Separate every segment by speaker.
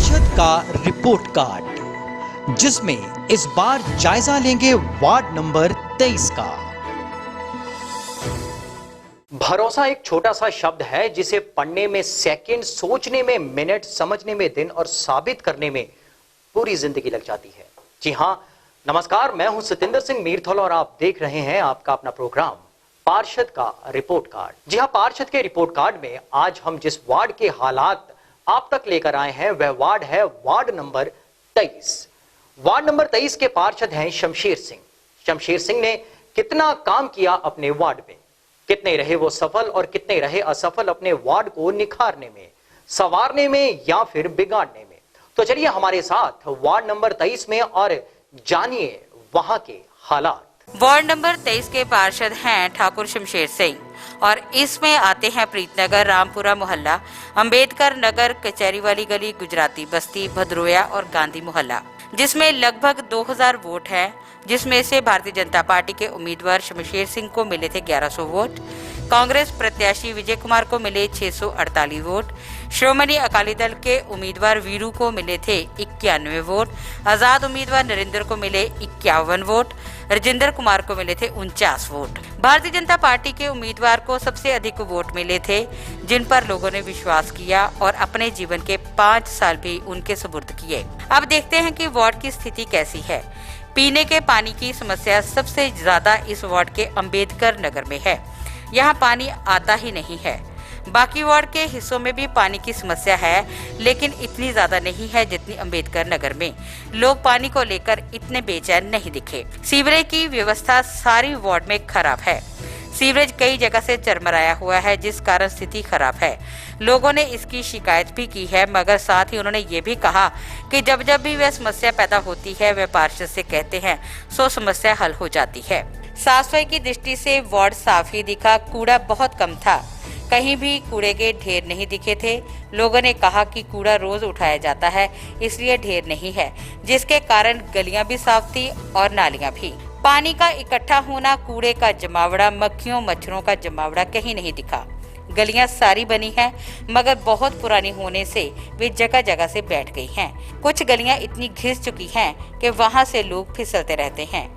Speaker 1: पार्षद का report card, जिसमें इस बार जायजा लेंगे वार्ड नंबर 23 का।
Speaker 2: भरोसा एक छोटा सा शब्द है जिसे पढ़ने में सेकंड, सोचने में मिनट, समझने में दिन और साबित करने में पूरी जिंदगी लग जाती है। जी हां, नमस्कार, मैं हूं सतिंदर सिंह मीरथल और आप देख रहे हैं आपका अपना प्रोग्राम पार्षद का रिपोर्ट कार्ड। जी हां, पार्षद के रिपोर्ट कार्ड में आज हम जिस वार्ड के हालात आप तक लेकर आए हैं वह वार्ड है वार्ड नंबर 23। वार्ड नंबर 23 के पार्षद हैं शमशेर सिंह। शमशेर सिंह ने कितना काम किया अपने वार्ड में, कितने रहे वो सफल और कितने रहे असफल अपने वार्ड को निखारने में, संवारने में या फिर बिगाड़ने में। तो चलिए हमारे साथ वार्ड नंबर 23 में और जानिए वहां के हालात।
Speaker 3: वार्ड नंबर 23 के पार्षद हैं ठाकुर शमशेर सिंह और इसमें आते हैं प्रीतनगर, रामपुरा मोहल्ला, अंबेडकर नगर, कचहरी वाली गली, गुजराती बस्ती, भद्रोया और गांधी मोहल्ला, जिसमें लगभग 2000 वोट हैं, जिसमें से भारतीय जनता पार्टी के उम्मीदवार शमशेर सिंह को मिले थे 1100 वोट, कांग्रेस प्रत्याशी विजय कुमार को मिले 648 वोट, श्रोमणी अकाली दल के उम्मीदवार वीरू को मिले थे 91 वोट, आजाद उम्मीदवार नरेंद्र को मिले 51 वोट, राजेंद्र कुमार को मिले थे 49 वोट। भारतीय जनता पार्टी के उम्मीदवार को सबसे अधिक वोट मिले थे, जिन पर लोगों ने विश्वास किया और अपने जीवन के 5 साल भी उनके सुपुर्द किए। अब देखते हैं कि वार्ड की स्थिति कैसी है। पीने के पानी की समस्या सबसे ज्यादा इस वार्ड के अंबेडकर नगर में है। यहाँ पानी आता ही नहीं है। बाकी वार्ड के हिस्सों में भी पानी की समस्या है, लेकिन इतनी ज्यादा नहीं है जितनी अंबेडकर नगर में। लोग पानी को लेकर इतने बेचैन नहीं दिखे। सीवरेज की व्यवस्था सारी वार्ड में खराब है। सीवरेज कई जगह से चरमराया हुआ है, जिस कारण स्थिति खराब है। लोगों ने इसकी शिकायत भी की है, मगर साथ ही उन्होंने ये भी कहा कि जब जब भी वह समस्या पैदा होती है वह पार्षद से कहते हैं, सो समस्या हल हो जाती है। साफ सफाई की दृष्टि से वार्ड साफ ही दिखा, कूड़ा बहुत कम था, कहीं भी कूड़े के ढेर नहीं दिखे थे। लोगों ने कहा कि कूड़ा रोज उठाया जाता है, इसलिए ढेर नहीं है, जिसके कारण गलियां भी साफ थी और नालियां भी। पानी का इकट्ठा होना, कूड़े का जमावड़ा, मक्खियों मच्छरों का जमावड़ा कहीं नहीं दिखा। गलियां सारी बनी हैं, मगर बहुत पुरानी होने से वे जगह जगह से बैठ गई हैं। कुछ गलियां इतनी घिस चुकी हैं कि वहां से लोग फिसलते रहते हैं।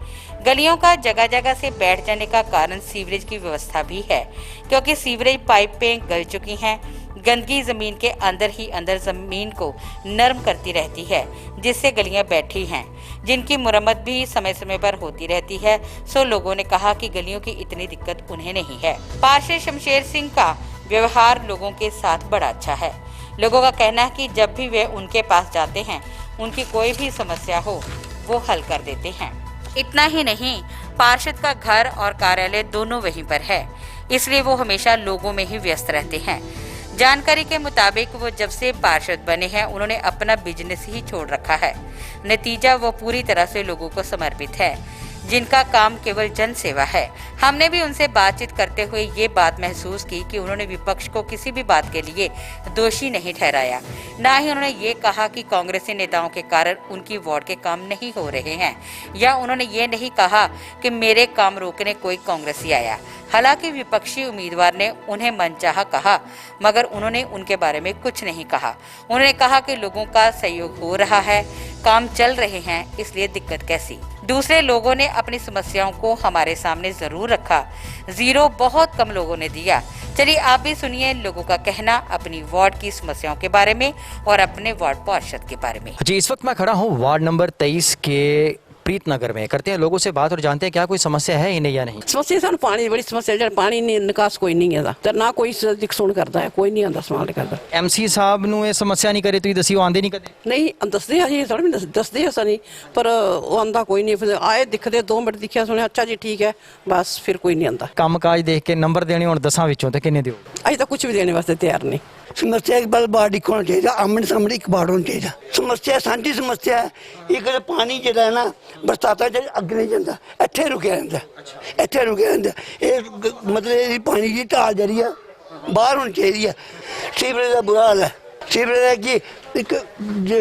Speaker 3: गलियों का जगह जगह से बैठ जाने का कारण सीवरेज की व्यवस्था भी है, क्योंकि सीवरेज पाइपें गल चुकी हैं। गंदगी जमीन के अंदर ही अंदर जमीन को नरम करती रहती है, जिससे गलियां बैठी हैं, जिनकी मुरम्मत भी समय समय पर होती रहती है। सो लोगों ने कहा कि गलियों की इतनी दिक्कत उन्हें नहीं है। पार्षद शमशेर सिंह का व्यवहार लोगों के साथ बड़ा अच्छा है। लोगों का कहना है कि जब भी वे उनके पास जाते हैं, उनकी कोई भी समस्या हो वो हल कर देते हैं। इतना ही नहीं, पार्षद का घर और कार्यालय दोनों वहीं पर है, इसलिए वो हमेशा लोगों में ही व्यस्त रहते हैं। जानकारी के मुताबिक वो जब से पार्षद बने हैं उन्होंने अपना बिजनेस ही छोड़ रखा है। नतीजा वो पूरी तरह से लोगों को समर्पित है, जिनका काम केवल जन सेवा है। हमने भी उनसे बातचीत करते हुए ये बात महसूस की कि उन्होंने विपक्ष को किसी भी बात के लिए दोषी नहीं ठहराया। ना ही उन्होंने ये कहा कि कांग्रेसी नेताओं के कारण उनकी वार्ड के काम नहीं हो रहे हैं, या उन्होंने ये नहीं कहा कि मेरे काम रोकने कोई कांग्रेसी आया। हालांकि विपक्षी उम्मीदवार ने उन्हें मनचाहा कहा, मगर उन्होंने उनके बारे में कुछ नहीं कहा। उन्होंने कहा कि लोगों का सहयोग हो रहा है, काम चल रहे हैं, इसलिए दिक्कत कैसी। दूसरे लोगों ने अपनी समस्याओं को हमारे सामने जरूर रखा, 0 बहुत कम लोगों ने दिया। चलिए आप भी सुनिए लोगों का कहना अपनी वार्ड की समस्याओं के बारे में और अपने वार्ड पार्षद के बारे में।
Speaker 1: जी, इस वक्त मैं खड़ा हूँ वार्ड नंबर 23 के प्रीतनगर में। करते हैं लोगों से बात और जानते हैं क्या कोई समस्या है इन्हें या नहीं।
Speaker 4: समस्या सर पानी बड़ी समस्या, पानी निकास कोई नहीं है, ना कोई सुन करता है, कोई नहीं आता संभाल करता।
Speaker 1: MC साहब ਨੂੰ ਇਹ ਸਮੱਸਿਆ ਨਹੀਂ ਕਰੇ ਤੁਸੀਂ ਦੱਸਿਓ ਆਂਦੇ ਨਹੀਂ ਕਦੇ?
Speaker 4: ਨਹੀਂ ਦੱਸਦੇ ਆ ਜੀ, ਥੋੜੀ ਦੱਸਦੇ ਆ ਸਨੀ, ਪਰ ਉਹ ਆਂਦਾ ਕੋਈ ਨਹੀਂ। ਫਿਰ ਆਏ ਦਿਖਦੇ 2 ਮਿੰਟ ਦਿਖਿਆ ਸੁਣਿਆ, ਅੱਛਾ ਜੀ ਠੀਕ ਹੈ, ਬਸ ਫਿਰ ਕੋਈ ਨਹੀਂ ਆਂਦਾ।
Speaker 1: ਕੰਮਕਾਜ ਦੇਖ ਕੇ ਨੰਬਰ ਦੇਣੇ ਹੁਣ 10 ਵਿੱਚੋਂ ਤੇ ਕਿੰਨੇ ਦਿਓ?
Speaker 4: ਅਜੇ ਤਾਂ ਕੁਝ ਵੀ ਦੇਣੇ ਵਾਸਤੇ ਤਿਆਰ ਨਹੀਂ।
Speaker 5: समस्या एक बार बाढ़ होना चाहिए, आमने सामने एक बाढ़ होना चाहिए। समस्या सांझी समस्या है। एक पानी जो है ना बरसात अगे नहीं जाता, इत्थे रुकिया रहता, इत्थे रुकिया रहता। मतलब पानी की ढाल जी है बाहर होनी चाहिए है। सीवरेज का बुरा हाल है। सीवरेज है कि एक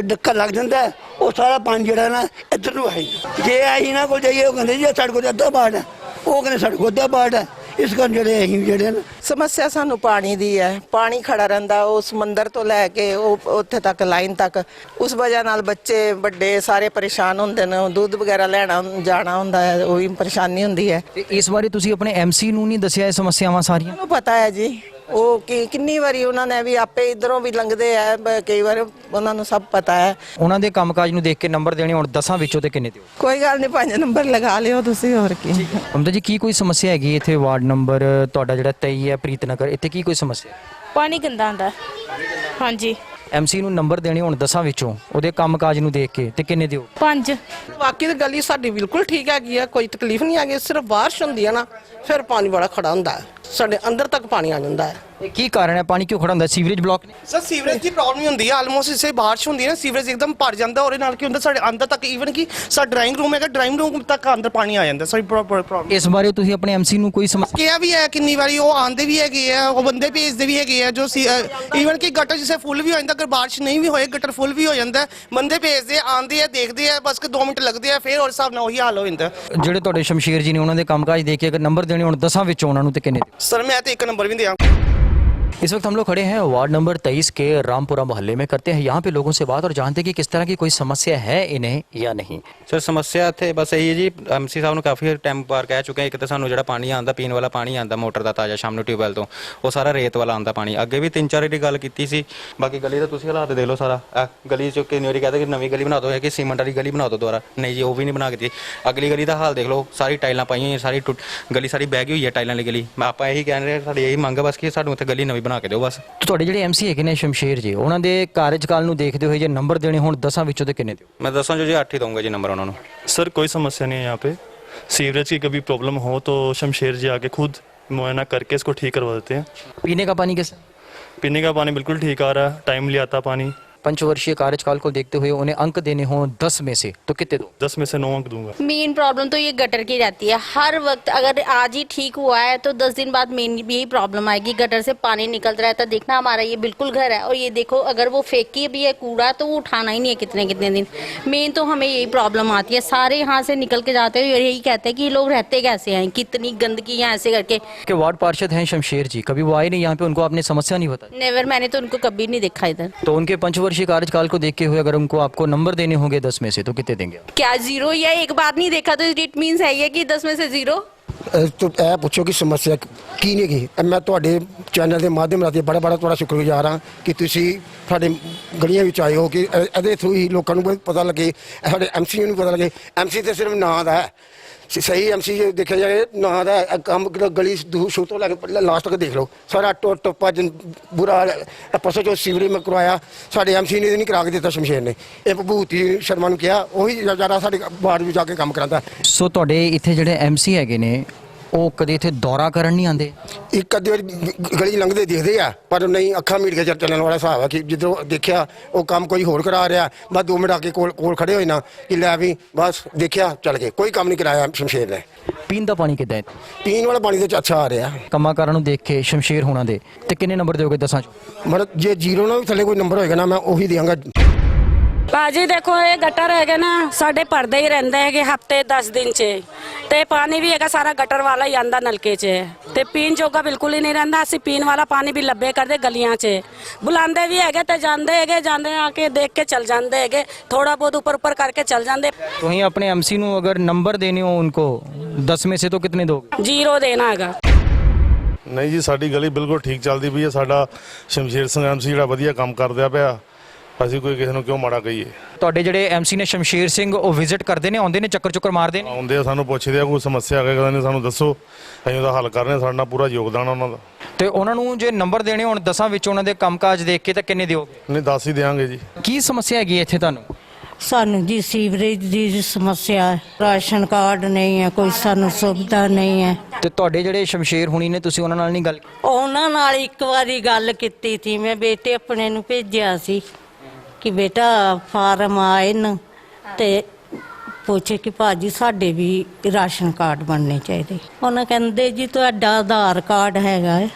Speaker 5: डक्का लग जाता है, वो सारा पानी जो है ना इधर को आई जे आई ना को जाइए, वो कहते जी साढ़े को अद्धा बाढ़ है, वो कहते साढ़े को अद्धा बाढ़ है। ਇਸ ਕਾਰਨ ਜਿਹੜੇ ਅਸੀਂ ਜਿਹੜੇ ਨਾ
Speaker 6: ਸਮੱਸਿਆ ਸਾਨੂੰ ਪਾਣੀ ਦੀ ਹੈ। ਪਾਣੀ ਖੜਾ ਰਹਿੰਦਾ ਉਸ ਮੰਦਰ ਤੋਂ ਲੈ ਕੇ ਉਹ ਉੱਥੇ ਤੱਕ ਲਾਈਨ ਤੱਕ। ਉਸ ਵਜ੍ਹਾ ਨਾਲ ਬੱਚੇ ਵੱਡੇ ਸਾਰੇ ਪਰੇਸ਼ਾਨ ਹੁੰਦੇ ਨੇ। ਦੁੱਧ ਵਗੈਰਾ ਲੈਣਾ ਜਾਣਾ ਹੁੰਦਾ ਹੈ, ਉਹ ਵੀ ਪਰੇਸ਼ਾਨੀ ਹੁੰਦੀ ਹੈ।
Speaker 1: ਤੇ ਇਸ ਬਾਰੇ ਤੁਸੀਂ ਆਪਣੇ ਐਮਸੀ ਨੂੰ ਨਹੀਂ ਦੱਸਿਆ ਇਹ ਸਮੱਸਿਆਵਾਂ ਸਾਰੀਆਂ?
Speaker 6: ਉਹਨੂੰ ਪਤਾ ਹੈ ਜੀ, ਉਹ ਕਿੰਨੀ ਵਾਰੀ ਉਹਨਾਂ ਨੇ ਵੀ ਆਪੇ ਇਧਰੋਂ ਵੀ ਲੰਘਦੇ ਆ, ਕਈ ਵਾਰ ਉਹਨਾਂ ਨੂੰ ਸਭ ਪਤਾ ਹੈ।
Speaker 1: ਉਹਨਾਂ ਦੇ ਕੰਮਕਾਜ ਨੂੰ ਦੇਖ ਕੇ ਨੰਬਰ ਦੇਣੇ ਹੁਣ 10 ਵਿੱਚੋਂ ਤੇ ਕਿੰਨੇ ਦਿਓ?
Speaker 6: ਕੋਈ ਗੱਲ ਨਹੀਂ, 5 ਨੰਬਰ ਲਗਾ ਲਿਓ ਤੁਸੀਂ, ਹੋਰ ਕੀ।
Speaker 1: ਮਮਤਾ ਜੀ, ਕੀ ਕੋਈ ਸਮੱਸਿਆ ਹੈਗੀ ਇੱਥੇ ਵਾਰਡ ਨੰਬਰ ਤੁਹਾਡਾ ਜਿਹੜਾ 23 ਹੈ ਪ੍ਰੀਤਨਗਰ, ਇੱਥੇ ਕੀ ਕੋਈ ਸਮੱਸਿਆ?
Speaker 7: ਪਾਣੀ ਗੰਦਾ ਆਉਂਦਾ। ਹਾਂਜੀ।
Speaker 1: ਐਮਸੀ ਨੂੰ ਨੰਬਰ ਦੇਣੇ ਹੁਣ 10 ਵਿੱਚੋਂ, ਉਹਦੇ ਕੰਮਕਾਜ ਨੂੰ ਦੇਖ ਕੇ ਤੇ ਕਿੰਨੇ ਦਿਓ?
Speaker 7: 5।
Speaker 4: ਬਾਕੀ ਤਾਂ ਗਲੀ ਸਾਡੀ ਬਿਲਕੁਲ ਠੀਕ ਹੈਗੀ ਆ, ਕੋਈ ਤਕਲੀਫ ਨਹੀਂ ਹੈਗੀ। ਸਿਰਫ ਬਾਰਿਸ਼ ਹੁੰਦੀ ਹੈ ਨਾ, ਫਿਰ ਪਾਣੀ ਬੜਾ ਖੜਾ ਹੁੰਦਾ ਹੈ, ਸਾਡੇ ਅੰਦਰ ਤੱਕ ਪਾਣੀ ਆ ਜਾਂਦਾ ਹੈ।
Speaker 1: ਇਹ ਕੀ ਕਾਰਨ ਹੈ? ਪਾਣੀ ਕਿਉਂ ਖੜਾ ਹੁੰਦਾ? ਸੀਵਰੇਜ ਬਲੌਕ ਨੇ?
Speaker 8: ਸਰ ਸੀਵਰੇਜ ਦੀ ਪ੍ਰੋਬਲਮ ਹੀ ਹੁੰਦੀ ਹੈ ਆਲਮੋਸਟ। ਇਸੇ ਬਾਰਿਸ਼ ਹੁੰਦੀ ਹੈ ਨਾ, ਸੀਵਰੇਜ ਇੱਕਦਮ ਭਰ ਜਾਂਦਾ, ਉਹਦੇ ਨਾਲ ਕੀ ਹੁੰਦਾ ਸਾਡੇ ਅੰਦਰ ਤੱਕ, ਈਵਨ ਕਿ ਸਾਡਾ ਡਰਾਇੰਗ ਰੂਮ ਹੈਗਾ, ਡਰਾਇੰਗ ਰੂਮ ਤੱਕ ਅੰਦਰ ਪਾਣੀ ਆ ਜਾਂਦਾ। ਸਾਡੀ ਪ੍ਰੋਬਲਮ
Speaker 1: ਇਸ ਬਾਰੇ ਤੁਸੀਂ ਆਪਣੇ ਐਮਸੀ ਨੂੰ ਕੋਈ ਸਮੱਸਿਆ?
Speaker 8: ਕਿਹਾ ਵੀ ਹੈ ਕਿੰਨੀ ਵਾਰੀ, ਉਹ ਆਂਦੇ ਵੀ ਹੈਗੇ ਆ, ਉਹ ਬੰਦੇ ਭੇਜਦੇ ਵੀ ਹੈਗੇ ਆ, ਜੋ ਈਵਨ ਕਿ ਗਟਰ ਜਿਸੇ ਫੁੱਲ ਵੀ ਹੋ ਜਾਂਦਾ, ਅਗਰ ਬਾਰਿਸ਼ ਨਹੀਂ ਵੀ ਹੋਏ ਗਟਰ ਫੁੱਲ ਵੀ ਹੋ ਜਾਂਦਾ, ਬੰਦੇ ਭੇਜਦੇ ਆਂਦੇ ਆ, ਦੇਖਦੇ ਆ, ਬਸ ਕਿ 2 ਮਿੰਟ ਲੱਗਦੇ ਆ, ਫਿਰ ਉਸ ਹਿਸਾਬ ਨਾਲ ਉਹੀ ਹਾਲ ਹੋ ਜਾਂਦਾ।
Speaker 1: ਜਿਹੜੇ ਤੁਹਾਡੇ ਸ਼ਮਸ਼ੇਰ ਜੀ ਨੇ, ਉਹਨਾਂ ਦੇ ਕੰਮਕਾਜ ਦੇਖ ਕੇ ਅगर ਨੰबर देने ਹੁਣ 10 ਵਿੱਚੋਂ ਉਹਨਾਂ ਨੂੰ ਤੇ ਕਿੰਨੇ ਦਿਓ?
Speaker 8: सर मैं तो 1 नंबर भी दिया।
Speaker 1: इस वक्त हम लोग खड़े हैं वार्ड नंबर 23 के रामपुरा मोहल्ले में। करते हैं यहाँ पे लोगों से बात और जानते हैं कि किस तरह की कोई समस्या है इन्हें या नहीं।
Speaker 9: सर समस्या इत्थे बस यही है जी, एमसी साहब ने काफ़ी टाइम बार कह चुके हैं। एक तो सानू जो पानी आंदा पीने वाला पानी आंदा मोटर का ताज़ा शाम ਨੂੰ ट्यूबवैल तो वो सारा रेत वाला आंदा पानी। अगे भी 3-4 वारी गल की सी। बाकी गली का तुसीं हालात देख लो सारा, गली च कितनी वारी कहते कि नवी गली बना दो, है कि सीमेंट वाली गली बना दो दोबारा, नहीं जी वो भी नहीं बना के दी। अगली गली का हाल देख लो, सारी टाइलां पाई हुई, सारी गली सारी बह गई हुई है टाइलां वाली गली। मैं आप यही कह रहे, साडी यही मंग बस कि सानू उत्थे गली नवी बना के दो बस।
Speaker 1: ਤੁਹਾਡੇ ਜਿਹੜੇ ਐਮਸੀ ਹੈਗੇ ਨੇ ਸ਼ਮਸ਼ੇਰ ਜੀ, ਉਹਨਾਂ ਦੇ ਕਾਰਜਕਾਲ ਨੂੰ ਦੇਖਦੇ ਹੋਏ ਜੇ ਨੰਬਰ ਦੇਣੇ ਹੁਣ 10 ਵਿੱਚੋਂ ਤੇ ਕਿੰਨੇ ਦਿਓ?
Speaker 9: मैं 10 जो जी 8 ही दूंगा जी नंबर उन्होंने।
Speaker 10: सर कोई समस्या नहीं है यहाँ पे। सीवरेज की कभी प्रॉब्लम हो तो शमशेर जी आके खुद मुआयना करके इसको ठीक करवा देते हैं।
Speaker 1: पीने का पानी कैसा?
Speaker 10: पीने का पानी बिल्कुल ठीक आ रहा है, टाइमली आता पानी।
Speaker 1: पंचवर्षीय कार्यकाल को देखते हुए उन्हें अंक देने हों 10 में से तो कितने दो?
Speaker 10: 10 में से 9 अंक दूंगा।
Speaker 7: मेन प्रॉब्लम तो ये गटर की रहती है हर वक्त। अगर आज ही ठीक हुआ है तो 10 दिन बाद मेन भी यही प्रॉब्लम आएगी, गटर से पानी निकलता रहता। देखना हमारा ये बिल्कुल घर है और ये देखो, अगर वो फेंकी भी है कूड़ा तो वो उठाना ही नहीं है कितने कितने दिन। मेन तो हमें यही प्रॉब्लम आती है। सारे यहाँ से निकल के जाते हैं, यही कहते हैं कि ये लोग रहते कैसे हैं, कितनी गंदगी है ऐसे करके।
Speaker 1: के वार्ड पार्षद हैं शमशेर जी, कभी वो आए नहीं यहाँ पे, उनको आपने समस्या नहीं बताई?
Speaker 7: नेवर, मैंने तो उनको कभी नहीं देखा इधर।
Speaker 1: तो उनके पंचवर्षीय कार्यकाल को देखते हुए अगर उनको आपको नंबर देने होंगे 10 में से तो कितने देंगे?
Speaker 7: क्या 0 या एक बार नहीं देखा तो इट मीन्स है ये कि 10 में से 0?
Speaker 5: तो ਇਹ ਪੁੱਛੋ ਕਿ ਸਮੱਸਿਆ ਕੀ ਨਹੀਂ ਗਈ। ਮੈਂ ਤੁਹਾਡੇ ਚੈਨਲ ਦੇ ਮਾਧਿਅਮ ਰਾਹੀਂ ਬੜਾ ਤੁਹਾਡਾ ਸ਼ੁਕਰਗੁਜ਼ਾਰ ਹਾਂ ਕਿ ਤੁਸੀਂ ਸਾਡੇ ਗਲੀਆਂ ਵਿੱਚ ਆਏ ਹੋ, ਕਿ ਇਹਦੇ ਥਰੂ ਹੀ ਲੋਕਾਂ ਨੂੰ ਪਤਾ ਲੱਗੇ, ਸਾਡੇ ਐਮਸੀ ਨੂੰ ਪਤਾ ਲੱਗੇ। ਐਮਸੀ ਤੇ ਸਿਰਫ ਨਾਂ ਦਾ ਹੈ, ਸਹੀ ਐਮਸੀ ਜੇ ਦੇਖਿਆ ਜਾਏ ਨਾਂ ਦਾ ਕੰਮ। ਗਲੀ ਸ਼ੁਰੂ ਤੋਂ ਲੈ ਕੇ ਲਾਸਟ ਤੱਕ ਦੇਖ ਲਓ, ਸਾਰਾ ਟੋਪਾ ਬੁਰਾ ਹਾਲ ਹੈ। ਪਰਸੋਂ ਜੋ ਸੀਵਰੇਜ ਮੈਂ ਕਰਵਾਇਆ ਸਾਡੇ ਐਮਸੀ ਨੇ ਨਹੀਂ ਕਰਾ ਕੇ ਦਿੱਤਾ ਸ਼ਮਸ਼ੇਰ ਨੇ। ਇਹ ਭੂਤੀ ਸ਼ਰਮਾ ਨੂੰ ਕਿਹਾ, ਉਹੀ ਜ਼ਿਆਦਾ ਸਾਡੇ ਵਾਰਡ ਵਿੱਚ ਜਾ ਕੇ ਕੰਮ ਕਰਾਂਦਾ।
Speaker 1: ਸੋ ਤੁਹਾਡੇ ਇੱਥੇ ਜਿਹੜੇ ਐਮਸੀ ਹੈਗੇ ਨੇ ਉਹ ਕਦੇ ਇੱਥੇ ਦੌਰਾ ਕਰਨ ਨਹੀਂ ਆਉਂਦੇ?
Speaker 5: ਇੱਕ ਅੱਧੀ ਵਾਰੀ ਗਲੀ ਲੰਘਦੇ ਦਿਖਦੇ ਆ, ਪਰ ਨਹੀਂ ਅੱਖਾਂ ਮੀਟ ਕੇ ਚੱਲਣ ਵਾਲਾ ਹਿਸਾਬ ਹੈ ਕਿ ਜਦੋਂ ਦੇਖਿਆ ਉਹ ਕੰਮ ਕੋਈ ਹੋਰ ਕਰਾ ਰਿਹਾ, ਬਸ 2 ਮਿੰਟ ਆ ਕੇ ਕੋਲ ਖੜੇ ਹੋਏ ਨਾ ਕਿ ਲੈ ਵੀ ਬਸ ਦੇਖਿਆ ਚੱਲ ਗਏ। ਕੋਈ ਕੰਮ ਨਹੀਂ ਕਰਾਇਆ ਸ਼ਮਸ਼ੇਰ ਨੇ।
Speaker 1: ਪੀਣ ਦਾ ਪਾਣੀ ਕਿੱਦਾਂ ਹੈ?
Speaker 5: ਪੀਣ ਵਾਲਾ ਪਾਣੀ ਤਾਂ ਅੱਛਾ ਆ ਰਿਹਾ।
Speaker 1: ਕੰਮਾਂ ਨੂੰ ਦੇਖ ਕੇ ਸ਼ਮਸ਼ੇਰ ਹੋਣਾ ਦੇ ਤੇ ਕਿੰਨੇ ਨੰਬਰ ਦਿਓਗੇ 10 ਚੋਂ?
Speaker 5: ਮਤਲਬ ਜੇ 0 ਨਾਲ ਵੀ ਥੱਲੇ ਕੋਈ ਨੰਬਰ ਹੋਏਗਾ ਨਾ ਮੈਂ ਉਹੀ ਦਿਆਂਗਾ।
Speaker 11: ਭਾਜੀ ਦੇਖੋ ਇਹ ਗਟਰ ਹੈਗੇ ਨਾ ਸਾਡੇ ਭਰਦੇ ਹੀ ਰਹਿੰਦੇ ਹੈਗੇ ਹਫਤੇ 10 ਦਿਨ 'ਚ, ਤੇ ਪਾਣੀ ਵੀ ਹੈਗਾ ਸਾਰਾ ਗਟਰ ਵਾਲਾ ਹੀ ਆਂਦਾ ਨਲਕੇ 'ਚ, ਤੇ ਪੀਣ ਜੋਗਾ ਬਿਲਕੁਲ ਹੀ ਨਹੀਂ ਰਹਿੰਦਾ। ਅਸੀਂ ਪੀਣ ਵਾਲਾ ਪਾਣੀ ਵੀ ਲੱਭੇ ਕਰਦੇ ਗਲੀਆਂ 'ਚ, ਬੁਲਾਉਂਦੇ ਵੀ ਹੈਗੇ ਤੇ ਜਾਂਦੇ ਹੈਗੇ, ਜਾਂਦੇ ਆ ਕੇ ਦੇਖ ਕੇ ਚਲ ਜਾਂਦੇ ਹੈਗੇ, ਥੋੜਾ ਬਹੁਤ ਉੱਪਰ ਕਰਕੇ ਚਲ ਜਾਂਦੇ।
Speaker 1: ਤੁਸੀਂ ਆਪਣੇ ਐਮਸੀ ਨੂੰ ਅਗਰ ਨੰਬਰ ਦੇਣੇ ਹੋ उनको 10 में से तो कितने दोगे?
Speaker 11: 0 ਦੇਣਾ ਹੈਗਾ।
Speaker 10: नहीं जी साडी गली बिल्कुल ठीक चलती पई है। साडा शमशेर सिंह एमसी ਜਿਹੜਾ ਵਧੀਆ ਕੰਮ ਕਰਦਾ ਪਿਆ, ਅਸੀਂ ਕੋਈ ਕਿਸੇ ਨੂੰ ਕਿਉਂ ਮਾੜਾ ਕਹੀਏ।
Speaker 1: ਤੁਹਾਡੇ ਜਿਹੜੇ ਐਮਸੀ ਨੇ ਸ਼ਮਸ਼ੇਰ ਸਿੰਘ ਉਹ ਵਿਜ਼ਿਟ ਕਰਦੇ ਨੇ, ਆਉਂਦੇ ਨੇ, ਚੱਕਰ ਮਾਰਦੇ ਨੇ?
Speaker 10: ਆਉਂਦੇ ਆ, ਸਾਨੂੰ ਪੁੱਛਦੇ ਆ ਕੋਈ ਸਮੱਸਿਆ ਹੈਗਾ ਕਹਿੰਦੇ ਨੇ ਸਾਨੂੰ ਦੱਸੋ, ਅਸੀਂ ਉਹਦਾ ਹੱਲ ਕਰ ਰਹੇ ਹਾਂ। ਸਾਡਾ ਪੂਰਾ ਯੋਗਦਾਨ ਉਹਨਾਂ ਦਾ।
Speaker 1: ਤੇ ਉਹਨਾਂ ਨੂੰ ਜੇ ਨੰਬਰ ਦੇਣੇ ਹੁਣ 10 ਵਿੱਚ ਉਹਨਾਂ ਦੇ ਕੰਮਕਾਜ ਦੇਖ ਕੇ ਤਾਂ ਕਿੰਨੇ ਦਿਓਗੇ?
Speaker 10: ਨਹੀਂ 10 ਹੀ ਦੇਵਾਂਗੇ ਜੀ।
Speaker 1: ਕੀ ਸਮੱਸਿਆ ਹੈਗੀ ਹੈ ਇੱਥੇ ਤੁਹਾਨੂੰ?
Speaker 12: ਸਾਨੂੰ ਜੀ ਸੀਵਰੇਜ ਦੀ ਸਮੱਸਿਆ ਹੈ, ਰਾਸ਼ਨ ਕਾਰਡ ਨਹੀਂ ਹੈ, ਕੋਈ ਸਾਨੂੰ ਸੁਵਿਧਾ ਨਹੀਂ ਹੈ।
Speaker 1: ਤੇ ਤੁਹਾਡੇ ਜਿਹੜੇ ਸ਼ਮਸ਼ੇਰ ਹੁਣੀ ਨੇ ਤੁਸੀਂ ਉਹਨਾਂ ਨਾਲ ਨਹੀਂ ਗੱਲ ਕੀਤੀ?
Speaker 12: ਉਹਨਾਂ ਨਾਲ ਇੱਕ ਵਾਰੀ ਗੱਲ ਕੀਤੀ ਸੀ, ਮੈਂ ਬੇਟੇ ਆਪਣੇ ਨੂੰ ਭੇਜਿਆ ਸੀ ਕਿ ਬੇਟਾ ਫਾਰਮ ਆਏ ਨੇ ਤੇ ਪੁੱਛੇ ਕਿ ਭਾਜੀ ਸਾਡੇ ਵੀ ਰਾਸ਼ਨ ਕਾਰਡ ਬਣਨੇ ਚਾਹੀਦੇ। ਉਹਨਾਂ ਕਹਿੰਦੇ ਜੀ ਤੁਹਾਡਾ ਆਧਾਰ ਕਾਰਡ ਹੈਗਾ ਹੈ,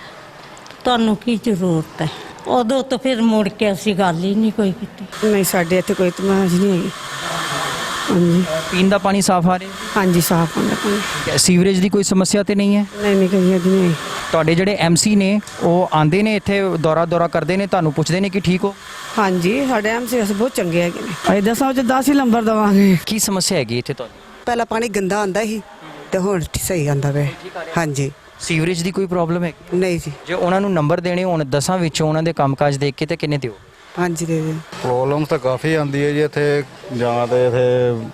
Speaker 12: ਤੁਹਾਨੂੰ ਕੀ ਜ਼ਰੂਰਤ ਹੈ। ਉਦੋਂ ਤੋਂ ਫਿਰ ਮੁੜ ਕੇ ਅਸੀਂ ਗੱਲ ਹੀ ਨਹੀਂ ਕੋਈ ਕੀਤੀ।
Speaker 11: ਨਹੀਂ ਸਾਡੇ ਇੱਥੇ ਕੋਈ ਤਮਾਸ਼ ਨਹੀਂ ਹੈਗੀ। ਹਾਂਜੀ
Speaker 1: ਪੀਣ ਦਾ ਪਾਣੀ ਸਾਫ਼ ਆ ਰਿਹਾ
Speaker 11: ਹਾਂਜੀ ਸਾਫ਼ ਆਉਂਦਾ ਪਾਣੀ।
Speaker 1: ਹੈ? ਸੀਵਰੇਜ ਦੀ ਕੋਈ ਸਮੱਸਿਆ ਤੇ ਨਹੀਂ ਹੈ?
Speaker 11: ਨਹੀਂ ਕਹੀ ਅੱਜ ਨਹੀਂ।
Speaker 1: ਤੁਹਾਡੇ ਜਿਹੜੇ ਐਮਸੀ ਨੇ ਉਹ ਆਂਦੇ ਨੇ ਇੱਥੇ ਦੌਰਾ ਕਰਦੇ ਨੇ, ਤੁਹਾਨੂੰ ਪੁੱਛਦੇ ਨੇ ਕਿ ਠੀਕ ਹੋ?
Speaker 11: ਹਾਂਜੀ ਸਾਡੇ ਐਮਸੀ ਬਹੁਤ ਚੰਗੇ ਹੈਗੇ ਨੇ। ਅਸੀਂ 10 ਵਿੱਚ 10 ਹੀ ਨੰਬਰ ਦਵਾਂਗੇ।
Speaker 1: ਕੀ ਸਮੱਸਿਆ ਹੈਗੀ ਇੱਥੇ ਤੁਹਾਨੂੰ?
Speaker 11: ਪਹਿਲਾਂ ਪਾਣੀ ਗੰਦਾ ਆਂਦਾ ਸੀ ਤੇ ਹੁਣ ਸਹੀ ਆਂਦਾ ਵੇ। ਹਾਂਜੀ
Speaker 1: ਸੀਵਰੇਜ ਦੀ ਕੋਈ ਪ੍ਰੋਬਲਮ ਹੈ?
Speaker 11: ਨਹੀਂ ਜੀ।
Speaker 1: ਜੇ ਉਹਨਾਂ ਨੂੰ ਨੰਬਰ ਦੇਣੇ ਹੋਣ 10 ਵਿੱਚੋਂ ਉਹਨਾਂ ਦੇ ਕੰਮਕਾਜ ਦੇਖ ਕੇ ਤੇ ਕਿੰਨੇ ਦਿਓ?
Speaker 11: ਹਾਂਜੀ ਦੇ ਦਿਓ।
Speaker 13: ਪ੍ਰੋਬਲਮ ਤਾਂ ਕਾਫੀ ਆਉਂਦੀ ਹੈ ਜੀ ਇੱਥੇ, ਜਾਂ ਤਾਂ ਇੱਥੇ